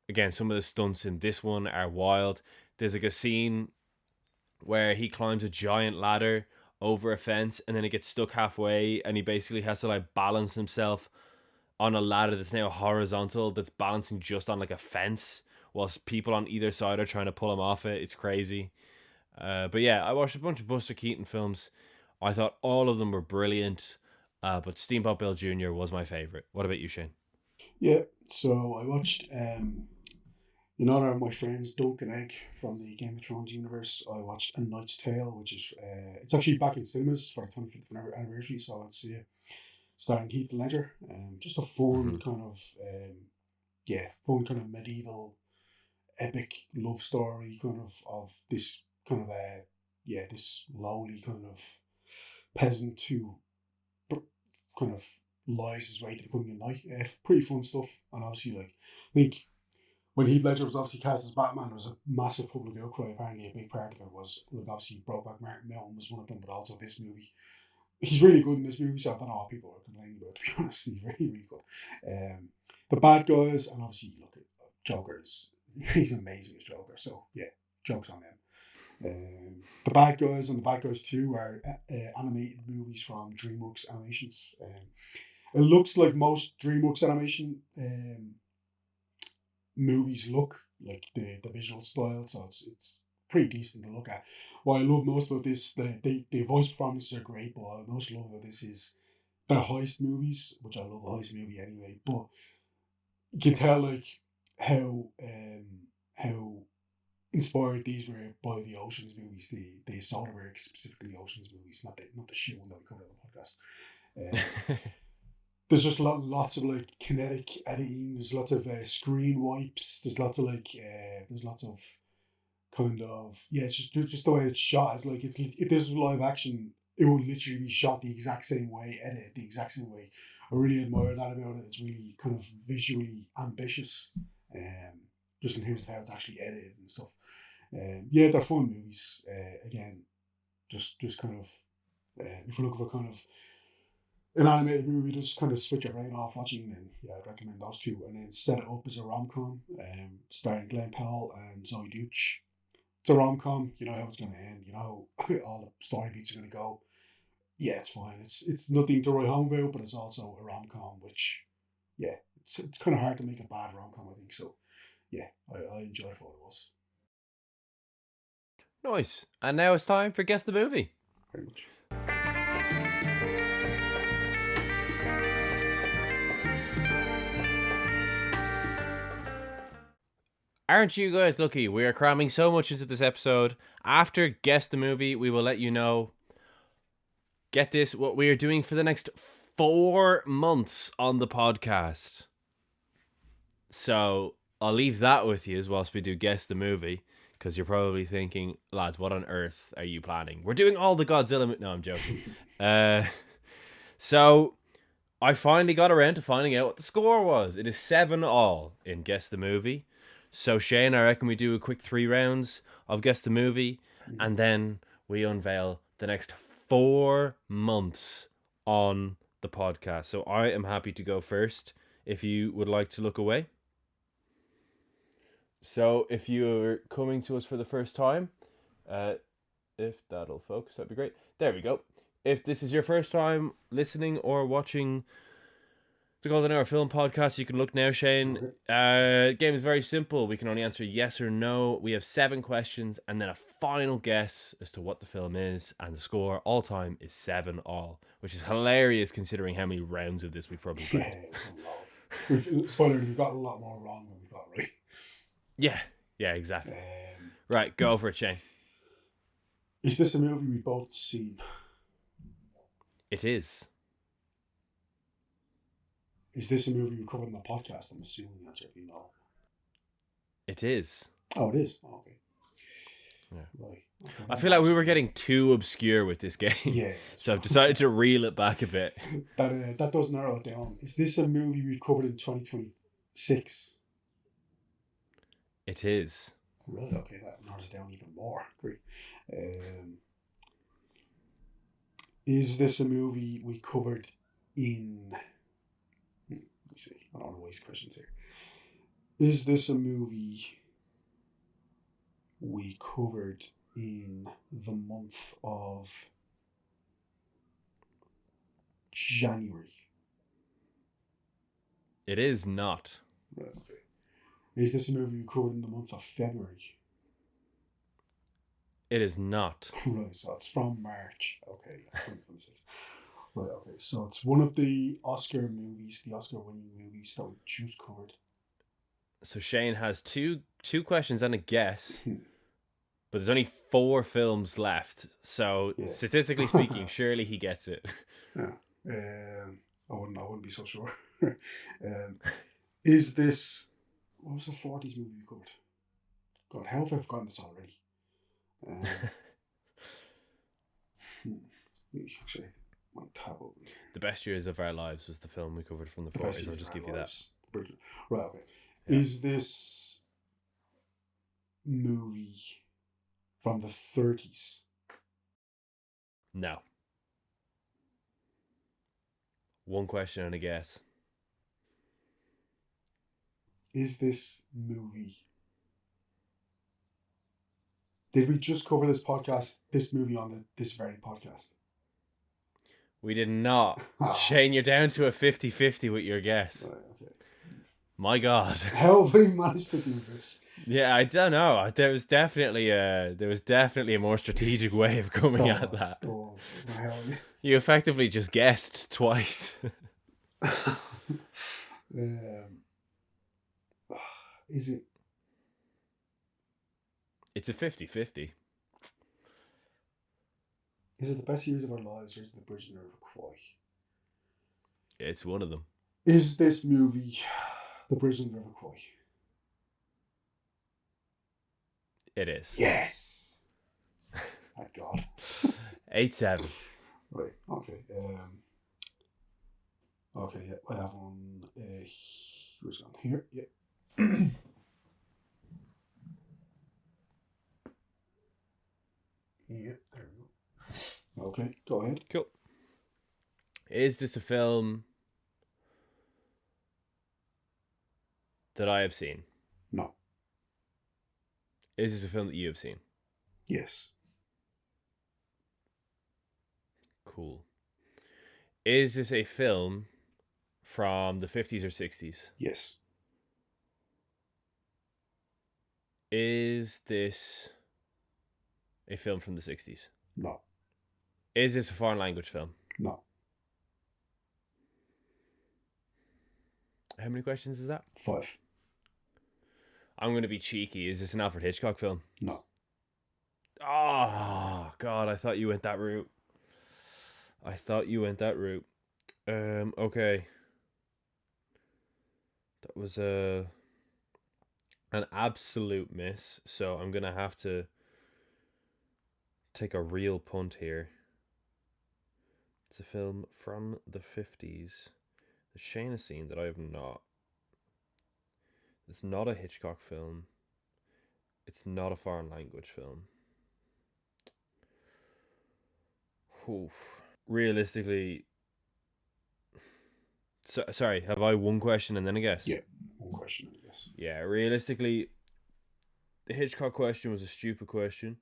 again, some of the stunts in this one are wild. There's like a scene where he climbs a giant ladder over a fence and then it gets stuck halfway and he basically has to like balance himself on a ladder that's now horizontal, that's balancing just on like a fence whilst people on either side are trying to pull him off it. It's crazy. But yeah, I watched a bunch of Buster Keaton films. I thought all of them were brilliant, but Steamboat Bill Jr. was my favorite. What about you, Shane? Yeah, so I watched in honor of my friends Dunk and Egg from the Game of Thrones universe. I watched A Knight's Tale, which is it's actually back in cinemas for the 25th anniversary, so I went to see it. Starring Heath Ledger, just a fun kind of fun kind of medieval epic love story of this kind of this lowly kind of peasant who kind of lies his way to becoming a knight. Pretty fun stuff, and obviously like I think when Heath Ledger was obviously cast as Batman, there was a massive public outcry. Apparently, a big part of it was like obviously Brokeback Mountain was one of them, but also this movie. He's really good in this movie, so I don't know what people are complaining about. To be honest, he's really really good. The bad guys, and obviously look at Joker's. He's amazing as Joker. So yeah, jokes on them. The Bad Guys and The Bad Guys 2 are animated movies from DreamWorks Animations. It looks like most DreamWorks animation movies look, like the visual style, so it's pretty decent to look at. What I love most about this, the voice performances are great, but what I most love about this is they're heist movies, which I love a heist movie anyway, but you can tell like how inspired these were by the Ocean's movies, the Soderbergh specifically Ocean's movies, not the shit one that we covered on the podcast. There's just lots of like kinetic editing. There's lots of screen wipes. There's lots of kind of it's just the way it's shot. It's like if this was live action, it would literally be shot the exact same way, edited the exact same way. I really admire that about it. It's really kind of visually ambitious, just in terms of how it's actually edited and stuff. They're fun movies. Again, just kind of if you're looking for kind of an animated movie, just kind of switch your brain off watching, then yeah, I'd recommend those two. And then set it up as a rom com, starring Glenn Powell and Zoe Deutch. It's a rom com. You know how it's going to end. You know how all the story beats are going to go. Yeah, it's fine. It's nothing to write home about, but it's also a rom com, which yeah, it's kind of hard to make a bad rom com. I think so. Yeah, I enjoyed what it was. Nice. And now it's time for Guess the Movie. Very much. Aren't you guys lucky? We are cramming so much into this episode. After Guess the Movie, we will let you know, get this, what we are doing for the next 4 months on the podcast. So I'll leave that with you as whilst we do Guess the Movie, because you're probably thinking, lads, what on earth are you planning? We're doing all the Godzilla... No, I'm joking. So I finally got around to finding out what the score was. It is 7-all in Guess the Movie. So Shane, I reckon we do a quick 3 rounds of Guess the Movie, and then we unveil the next 4 months on the podcast. So I am happy to go first if you would like to look away. So if you're coming to us for the first time, if that'll focus, that'd be great. There we go. If this is your first time listening or watching the Golden Hour Film Podcast, you can look now, Shane. The game is very simple. We can only answer yes or no. We have 7 questions and then a final guess as to what the film is, and the score all time is 7-all, which is hilarious considering how many rounds of this we've probably played. Yeah, spoiler, we've got a lot more wrong than we thought, right? Yeah, exactly. Right, go for it, Shane. Is this a movie we've both seen? It is. Is this a movie we covered on the podcast? I'm assuming the answer would be no. It is. Oh, it is? Oh, okay. Right. Okay, I that feel like we answers were it. getting too obscure with this game. Yeah. So I've decided to reel it back a bit. That does narrow it down. Is this a movie we covered in 2026? It is. Really? Okay, that narrows it down even more. Great. Um, is this a movie we covered in? Let me see. I don't want to waste questions here. Is this a movie we covered in the month of January? It is not. Right, okay. Is this a movie we covered in the month of February? It is not. Right, so it's from March. Okay, 2026. Right, okay. So it's one of the Oscar movies, the Oscar winning movies that we just covered. So Shane has two questions and a guess, Hmm. but there's only 4 films left. So Yeah. statistically speaking, surely he gets it. Yeah. I wouldn't be so sure. Is this, what was the 40s movie we covered? God, how have I forgotten this already? Actually, my tab open. The Best Years of Our Lives was the film we covered from the 40s. I'll just give you that. Right, okay. Yeah. Is this movie from the 30s? No. 1 question and a guess. Is this movie? Did we just cover this movie on this very podcast? We did not. Shane, you're down to a 50-50 with your guess. Right, okay. My God. How have we managed to do this? Yeah, I don't know. There was definitely a more strategic way of coming at that. You effectively just guessed twice. Is it? It's a 50-50. Is it The Best Years of Our Lives, or is it The Prisoner of Kwai? It's one of them. Is this movie The Prisoner of Kwai? It is. Yes. Thank God. 8-7. Right. Okay. Okay. Yeah, I have one. Where's it gone? Here. Yeah. Yeah. There we go. Okay. Go ahead. Cool. Is this a film that I have seen? No. Is this a film that you have seen? Yes. Cool. Is this a film from the 50s or 60s? Yes. Is this a film from the 60s? No. Is this a foreign language film? No. How many questions is that? 5. I'm going to be cheeky. Is this an Alfred Hitchcock film? No. Oh, God, I thought you went that route. Okay. That was an absolute miss, so I'm going to have to take a real punt here. It's a film from the 50s that Shane has seen that I have not. It's not a Hitchcock film. It's not a foreign language film. Oof. Realistically, sorry, have I one question and then a guess? Yeah, one question, I guess. Yeah, realistically, the Hitchcock question was a stupid question.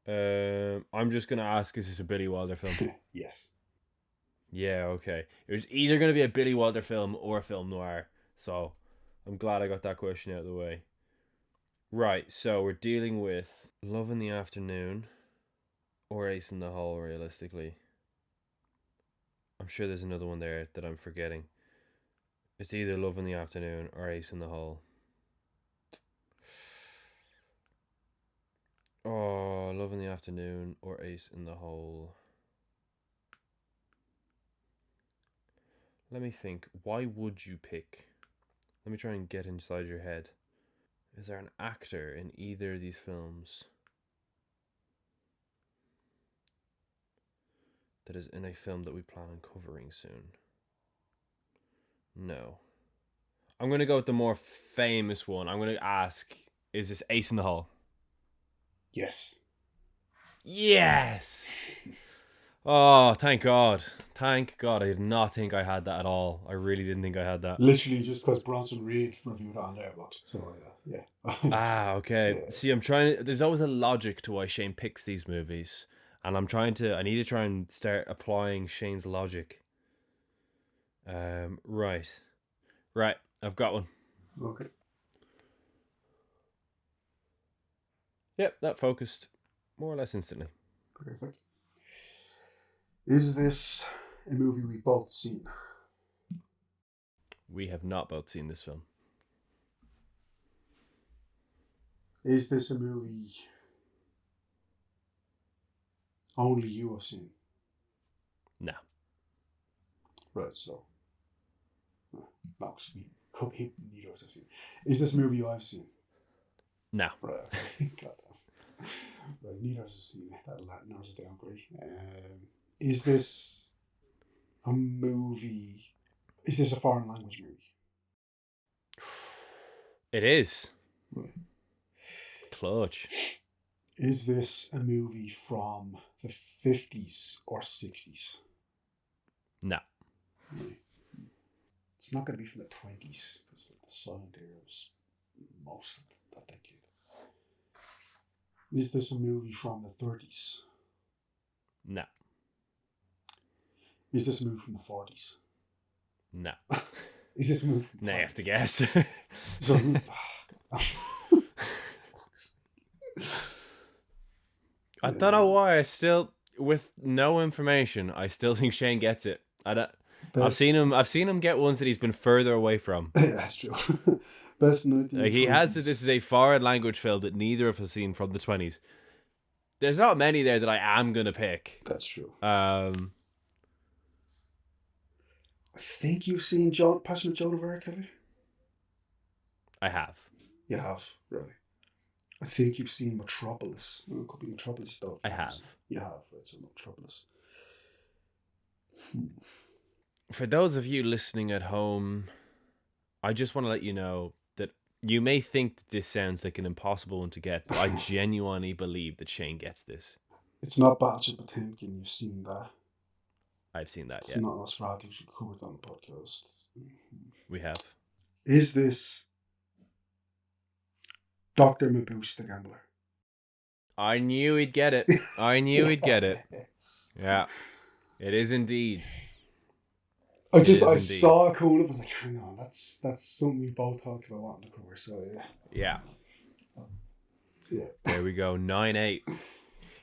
I'm just gonna ask: is this a Billy Wilder film? Yes. Yeah, okay. It was either gonna be a Billy Wilder film or a film noir, so I'm glad I got that question out of the way. Right, so we're dealing with Love in the Afternoon or Ace in the Hole, realistically. I'm sure there's another one there that I'm forgetting. It's either Love in the Afternoon or Ace in the Hole. Oh, Love in the Afternoon or Ace in the Hole. Let me think. Why would you pick? Let me try and get inside your head. Is there an actor in either of these films that is in a film that we plan on covering soon? No. I'm going to go with the more famous one. I'm going to ask, is this Ace in the Hole? Yes. Yes! Oh, thank God. Thank God. I did not think I had that at all. I really didn't think I had that. Literally just because Bronson Reed reviewed it on Letterboxd. So, yeah. Ah, okay. Yeah. See, I'm trying to... There's always a logic to why Shane picks these movies. And I need to try and start applying Shane's logic. Right. Right. I've got one. Okay. Yep, that focused more or less instantly. Perfect. Is this a movie we've both seen? We have not both seen this film. Is this a movie only you have seen? No. Right, so. No, because we could be neither of us have seen. Is this a movie I've seen? No. Right, okay. Got that. Right, neither of us have seen it. That narrows it down great. Is this a movie? Is this a foreign language movie? It is. Right. Clutch. Is this a movie from the 50s or 60s? No. Right. It's not going to be from the 20s because the silent era was most of that decade. Is this a movie from the 30s? No. Is this a movie from the 40s? No. Is this a movie from the Now you have to 20s? guess. So, I don't know why. I still, with no information, I still think Shane gets it. I've seen him get ones that he's been further away from. Yeah, that's true. Best 1920s. Like he has that this is a foreign language film that neither of us have seen from the 20s. There's not many there that I am gonna pick. That's true. I think you've seen Passion of Joan of Arc, have you? I have. You have, really. I think you've seen Metropolis. It could be Metropolis though. I have. You have, right? So Metropolis. For those of you listening at home, I just want to let you know that you may think that this sounds like an impossible one to get, but I genuinely believe that Shane gets this. It's not Battleship Potemkin. You've seen that. I've seen that, It's yeah. not Nosferatu. We covered on the podcast. We have. Is this Dr. Mabuse the Gambler? I knew he'd get it. I knew he'd get it. Yes. Yeah. It is indeed. I saw it coming up. I was like, hang on, that's something we both talked about wanting to cover. So Yeah. Yeah. There we go. 9-8.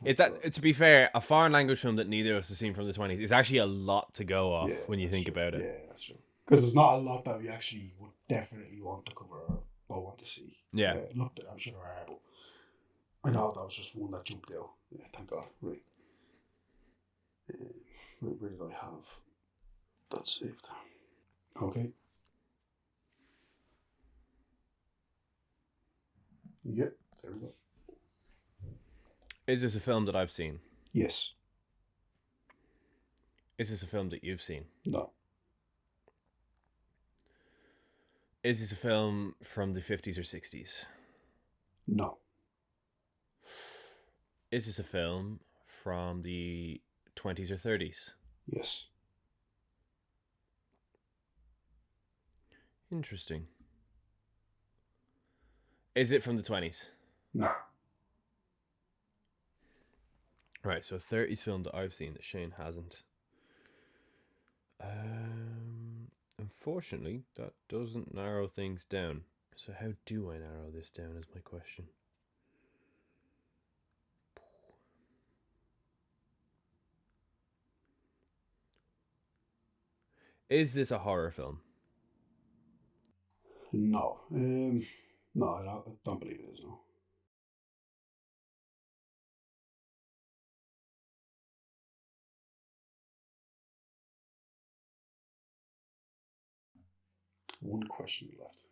It's to be fair, a foreign language film that neither of us has seen from the 20s is actually a lot to go off when you think true. about it. Yeah, that's true. Because there's not a lot that we actually would definitely want to cover or want to see. Yeah. Looked at, I'm sure there are, but I know that was just one that jumped out. Yeah, thank God. Right. Where did I have that saved? Okay. Yep, there we go. Is this a film that I've seen? Yes. Is this a film that you've seen? No. Is this a film from the 50s or 60s? No. Is this a film from the 20s or 30s? Yes. Interesting. Is it from the 20s? No. Right, so a 30s film that I've seen that Shane hasn't. Unfortunately, that doesn't narrow things down. So how do I narrow this down is my question. Is this a horror film? No. No, I don't believe it is, no. One question left.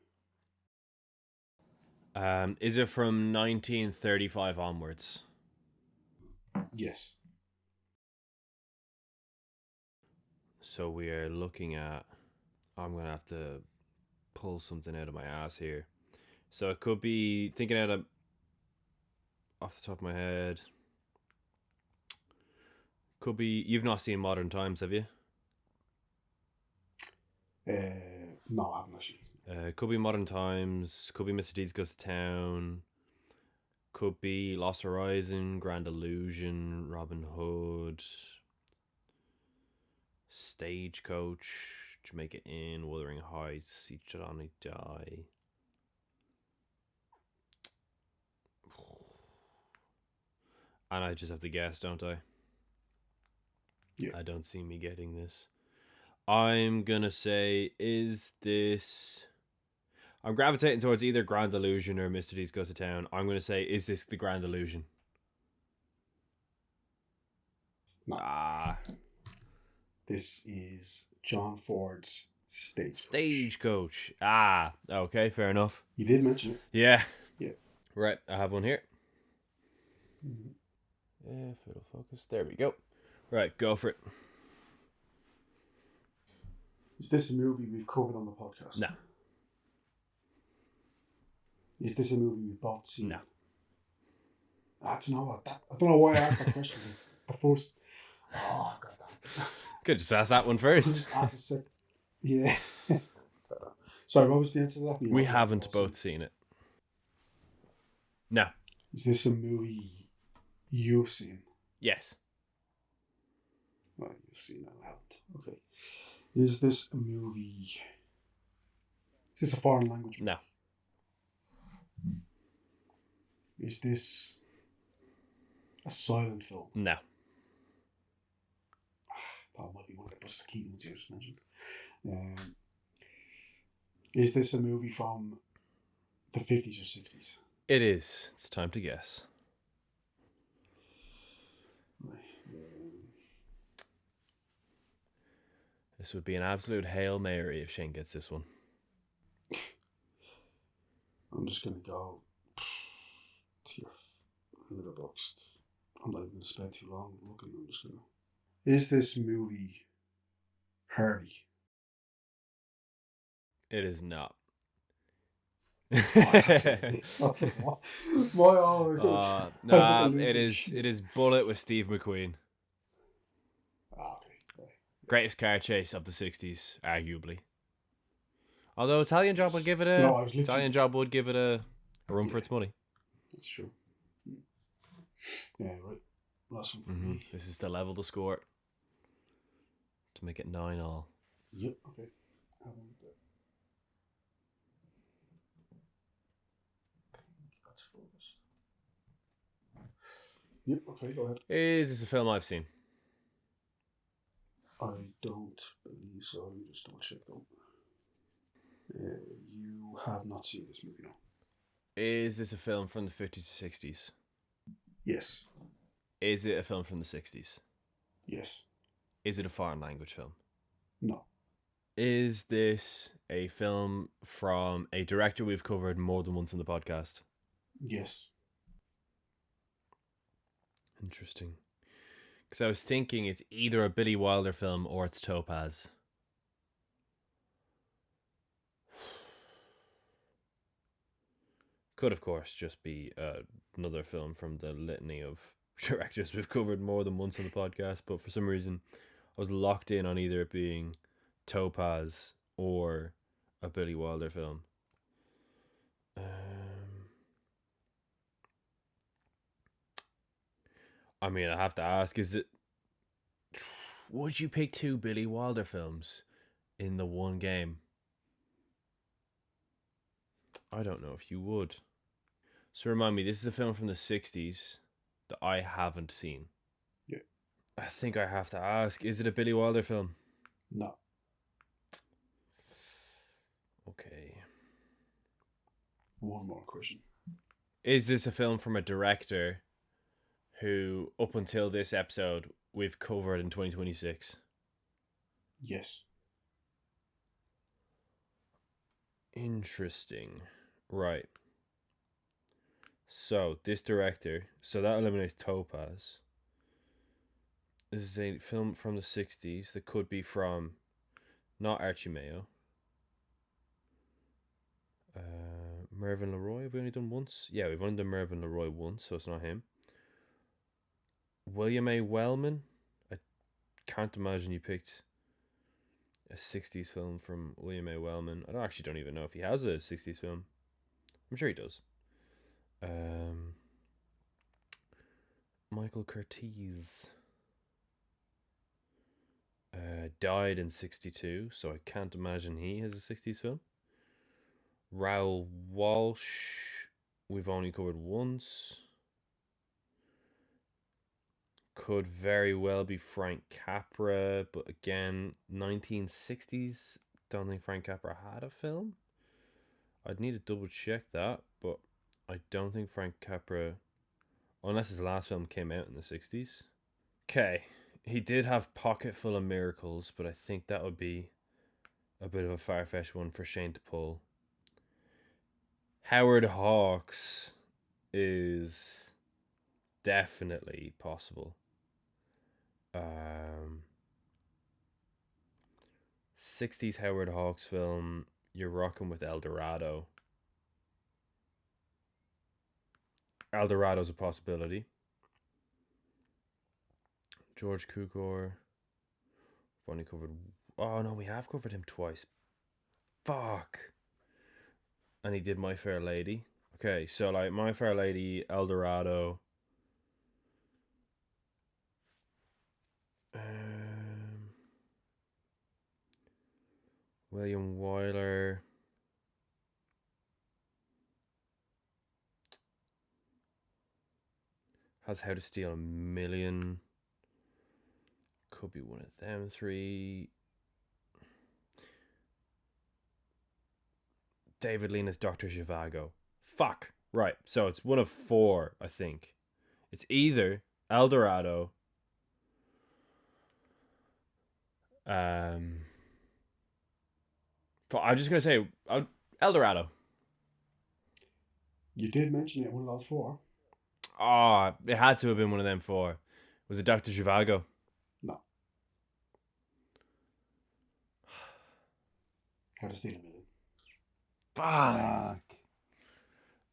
Is it from 1935 onwards? Yes. So we are looking at. I'm gonna have to pull something out of my ass here. So it could be thinking out of off the top of my head. Could be you've not seen Modern Times, have you? No, I haven't actually. Could be Modern Times. Could be Mr. Deeds Goes to Town. Could be Lost Horizon, Grand Illusion, Robin Hood, Stagecoach, Jamaica Inn, Wuthering Heights, Each Johnny Die. And I just have to guess, don't I? Yeah. I don't see me getting this. I'm gonna say, is this... I'm gravitating towards either Grand Illusion or Mr. Deeds Goes to Town. I'm gonna say, is this the Grand Illusion? No. Ah. This is John Ford's Stagecoach. Ah, okay, fair enough. You did mention it. Yeah. Yeah. Right, I have one here. Mm-hmm. Yeah, if it'll focus. There we go. Right, go for it. Is this a movie we've covered on the podcast? No. Is this a movie we've both seen? No. That's not what that. I don't know why I asked that question. The first. Oh, God damn. Could just ask that one first. Just ask the second. Yeah. Sorry, what was the answer to that? We haven't both seen it. No. Is this a movie you've seen? Yes. Well, you've seen it. I haven't. Okay. Is this a movie? Is this a foreign language? No. Is this a silent film? No. That might be one of the Buster Keaton ones you just mentioned. Is this a movie from the 50s or 60s? It is. It's time to guess. This would be an absolute Hail Mary if Shane gets this one. I'm just going to go to your letterboxd. I'm not even going to spend too long looking. I'm just going to... Is this movie Hardy? It is not. My no, it is Bullet with Steve McQueen. Okay. Greatest car chase of the 60s, arguably. Although Italian Job would give it a run for its money. That's true. Yeah, right. Last one for Mm-hmm. me. This is to level the score to make it 9-all. Yep. Okay. That's focused. Yep. Okay. Go ahead. Is this a film I've seen? I don't believe so. Let me just double check though. You have not seen this movie, no? Is this a film from the 50s to 60s? Yes. Is it a film from the 60s? Yes. Is it a foreign language film? No. Is this a film from a director we've covered more than once in the podcast? Yes. Interesting. Because I was thinking it's either a Billy Wilder film or it's Topaz. Could, of course, just be another film from the litany of directors we've covered more than once on the podcast, but for some reason I was locked in on either it being Topaz or a Billy Wilder film. I mean, I have to ask, would you pick two Billy Wilder films in the one game? I don't know if you would. So remind me, this is a film from the 60s that I haven't seen. Yeah. I think I have to ask, is it a Billy Wilder film? No. Okay. One more question. Is this a film from a director who, up until this episode, we've covered in 2026? Yes. Interesting. Right. So, this director, so that eliminates Topaz. This is a film from the 60s that could be from not Archie Mayo. Mervyn LeRoy, have we only done once? Yeah, we've only done Mervyn LeRoy once, so it's not him. William A. Wellman? I can't imagine you picked a 60s film from William A. Wellman. I don't even know if he has a 60s film. I'm sure he does. Michael Curtiz died in 62, so I can't imagine he has a 60s film. Raoul Walsh, we've only covered once. Could very well be Frank Capra, but again, 1960s, don't think Frank Capra had a film. I'd need to double check that, but I don't think Frank Capra, unless his last film came out in the 60s. Okay, he did have Pocket Full of Miracles, but I think that would be a bit of a far-fetched one for Shane to pull. Howard Hawks is definitely possible. 60s Howard Hawks film, you're rocking with El Dorado. El Dorado's a possibility. George Cukor. We've only covered... Oh, no, we have covered him twice. Fuck. And he did My Fair Lady. Okay, so like My Fair Lady, El Dorado. William Wyler. Has How to Steal a Million. Could be one of them three. David Lean's Dr. Zhivago. Fuck. Right, so it's one of four, I think. It's either El Dorado, I'm just going to say El Dorado. You did mention it, one of those four. Oh, it had to have been one of them four. Was it Dr. Zhivago? No. How to Steal a Million. Fuck.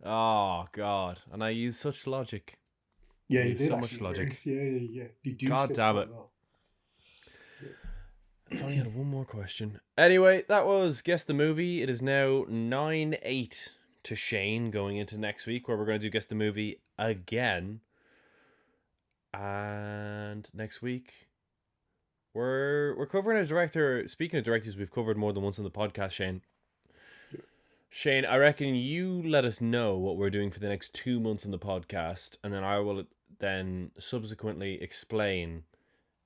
Oh, God. And I use such logic. Yeah, you did so much logic. Yeah. God damn it. Well. I've only had one more question. Anyway, that was Guess the Movie. It is now 9-8 to Shane going into next week, where we're going to do Guess the Movie again. And next week, we're covering a director. Speaking of directors, we've covered more than once on the podcast, Shane. Yeah. Shane, I reckon you let us know what we're doing for the next 2 months on the podcast, and then I will then subsequently explain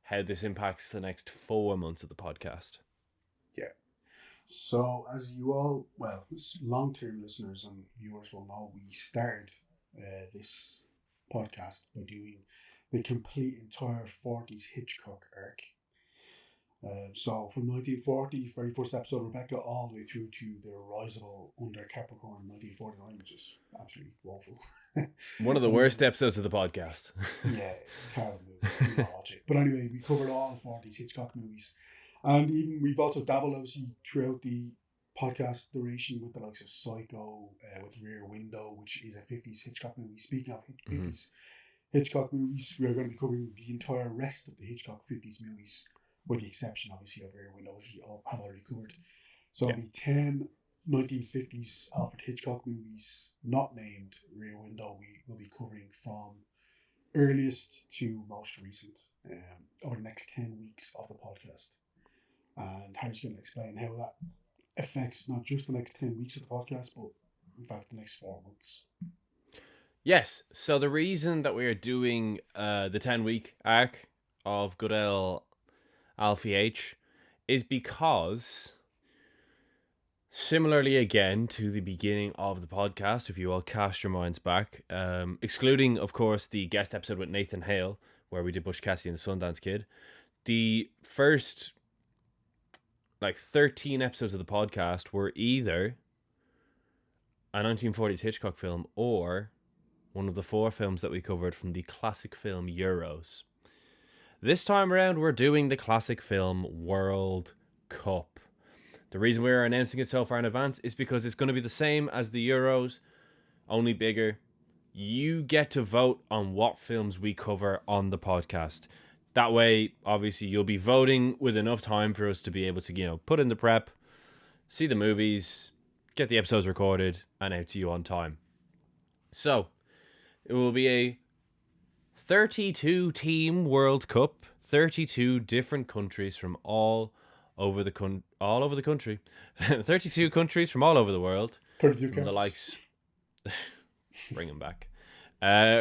how this impacts the next 4 months of the podcast. Yeah. So, as you all, long-term listeners and viewers will know, we started this podcast by doing the complete entire 40s Hitchcock arc. So, from 1940, very first episode, Rebecca, all the way through to the Arrival under Capricorn, 1949, which is absolutely woeful. One of the worst episodes of the podcast. Yeah, terrible movie. You watch it. But anyway, we covered all 40s Hitchcock movies. And even we've also dabbled, obviously, throughout the podcast duration with the likes of Psycho, with Rear Window, which is a 50s Hitchcock movie. Speaking of 50s Hitchcock movies, we are going to be covering the entire rest of the Hitchcock 50s movies, with the exception, obviously, of Rear Window, which we all have already covered. So the 10 1950s Alfred Hitchcock movies not named Rear Window, we will be covering from earliest to most recent over the next 10 weeks of the podcast. And Harry's going to explain how that affects not just the next 10 weeks of the podcast, but in fact the next 4 months. Yes, so the reason that we are doing the 10-week arc of Good Old Alfie H is because, similarly again to the beginning of the podcast, if you all cast your minds back, excluding, of course, the guest episode with Nathan Hale, where we did Butch Cassidy and the Sundance Kid, the first 13 episodes of the podcast were either a 1940s Hitchcock film or one of the 4 films that we covered from the classic film Euros. This time around, we're doing the classic film World Cup. The reason we're announcing it so far in advance is because it's going to be the same as the Euros, only bigger. You get to vote on what films we cover on the podcast. That way, obviously, you'll be voting with enough time for us to be able to, put in the prep, see the movies, get the episodes recorded, and out to you on time. So, it will be a 32-team World Cup, 32 different countries from all over the country. 32 countries from all over the world. 32 from the likes... Bring them back.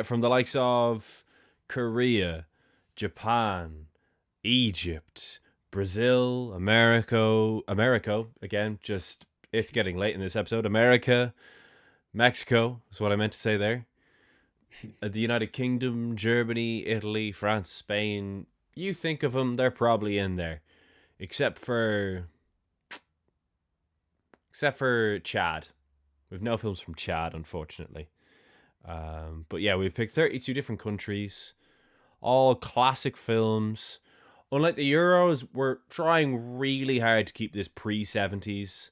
From the likes of Korea, Japan, Egypt, Brazil, America, again, just, it's getting late in this episode. America, Mexico, is what I meant to say there. The United Kingdom, Germany, Italy, France, Spain. You think of them, they're probably in there. Except for Chad. We've no films from Chad, unfortunately. But yeah, we've picked 32 different countries. All classic films. Unlike the Euros, we're trying really hard to keep this pre-70s.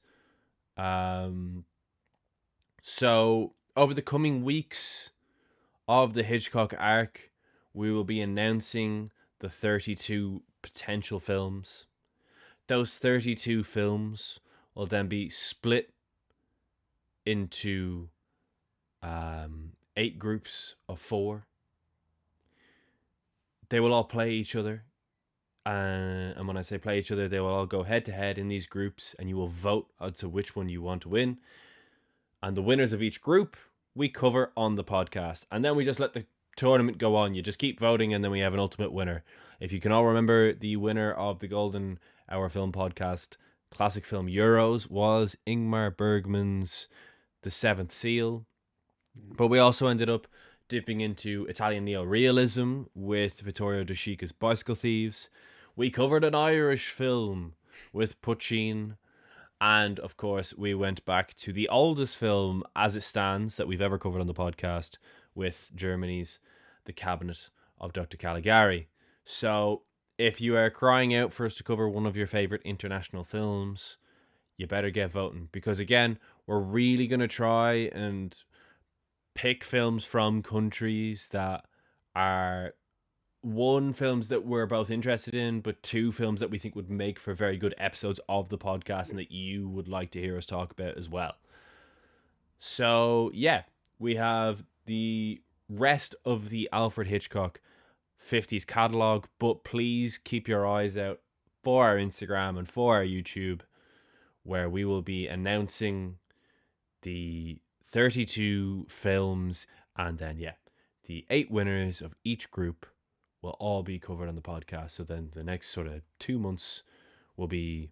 So, over the coming weeks of the Hitchcock arc, we will be announcing the 32 potential films. Those 32 films will then be split into 8 groups of 4. They will all play each other. And when I say play each other, they will all go head to head in these groups, and you will vote as to which one you want to win. And the winners of each group we cover on the podcast. And then we just let the tournament go on. You just keep voting, and then we have an ultimate winner. If you can all remember, the winner of the Golden Hour Film Podcast classic film Euros was Ingmar Bergman's The Seventh Seal. But we also ended up dipping into Italian neo-realism with Vittorio De Sica's Bicycle Thieves. We covered an Irish film with Puccin. And, of course, we went back to the oldest film as it stands that we've ever covered on the podcast with Germany's The Cabinet of Dr. Caligari. So, if you are crying out for us to cover one of your favourite international films, you better get voting. Because, again, we're really going to try and pick films from countries that are, 1, films that we're both interested in, but 2, films that we think would make for very good episodes of the podcast and that you would like to hear us talk about as well. So, yeah, we have the rest of the Alfred Hitchcock 50s catalogue, but please keep your eyes out for our Instagram and for our YouTube, where we will be announcing the 32 films, and then, yeah, the 8 winners of each group will all be covered on the podcast. So then the next sort of 2 months will be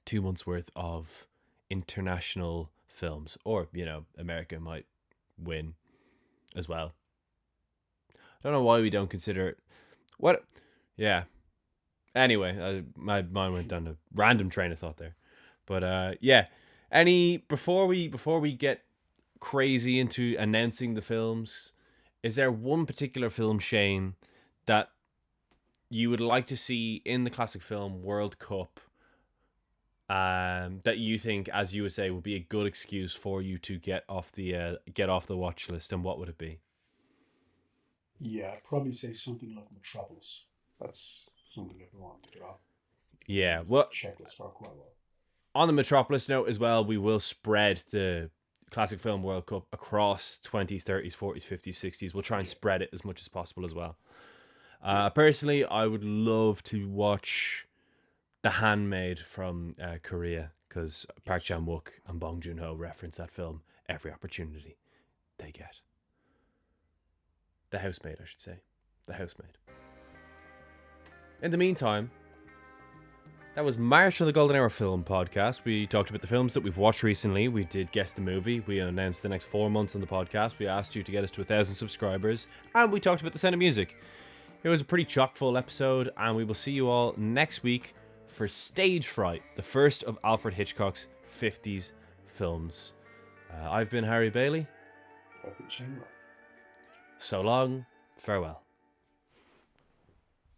2 months worth of international films. Or, America might win as well. I don't know why we don't consider it. What? Yeah. Anyway, my mind went down a random train of thought there. But yeah. Before we get crazy into announcing the films, is there one particular film, Shane, that you would like to see in the classic film World Cup, that you think, as you would say, would be a good excuse for you to get off the watch list, and what would it be? Yeah, I'd probably say something like Metropolis. That's something that we want to get off. Yeah, well, checklist for quite a while. On the Metropolis note as well, we will spread the classic film World Cup across 20s, 30s, 40s, 50s, 60s. We'll try and spread it as much as possible as well. Personally, I would love to watch The Handmaid from Korea, because Park Chan-wook and Bong Joon-ho reference that film every opportunity they get. The Housemaid, I should say. The Housemaid. In the meantime, that was March of the Golden Hour Film Podcast. We talked about the films that we've watched recently. We did Guess the Movie. We announced the next 4 months on the podcast. We asked you to get us to 1,000 subscribers. And we talked about The Sound of Music. It was a pretty chock-full episode, and we will see you all next week for Stage Fright, the first of Alfred Hitchcock's 50s films. I've been Harry Bailey. I've been Shane Rock. So long, farewell.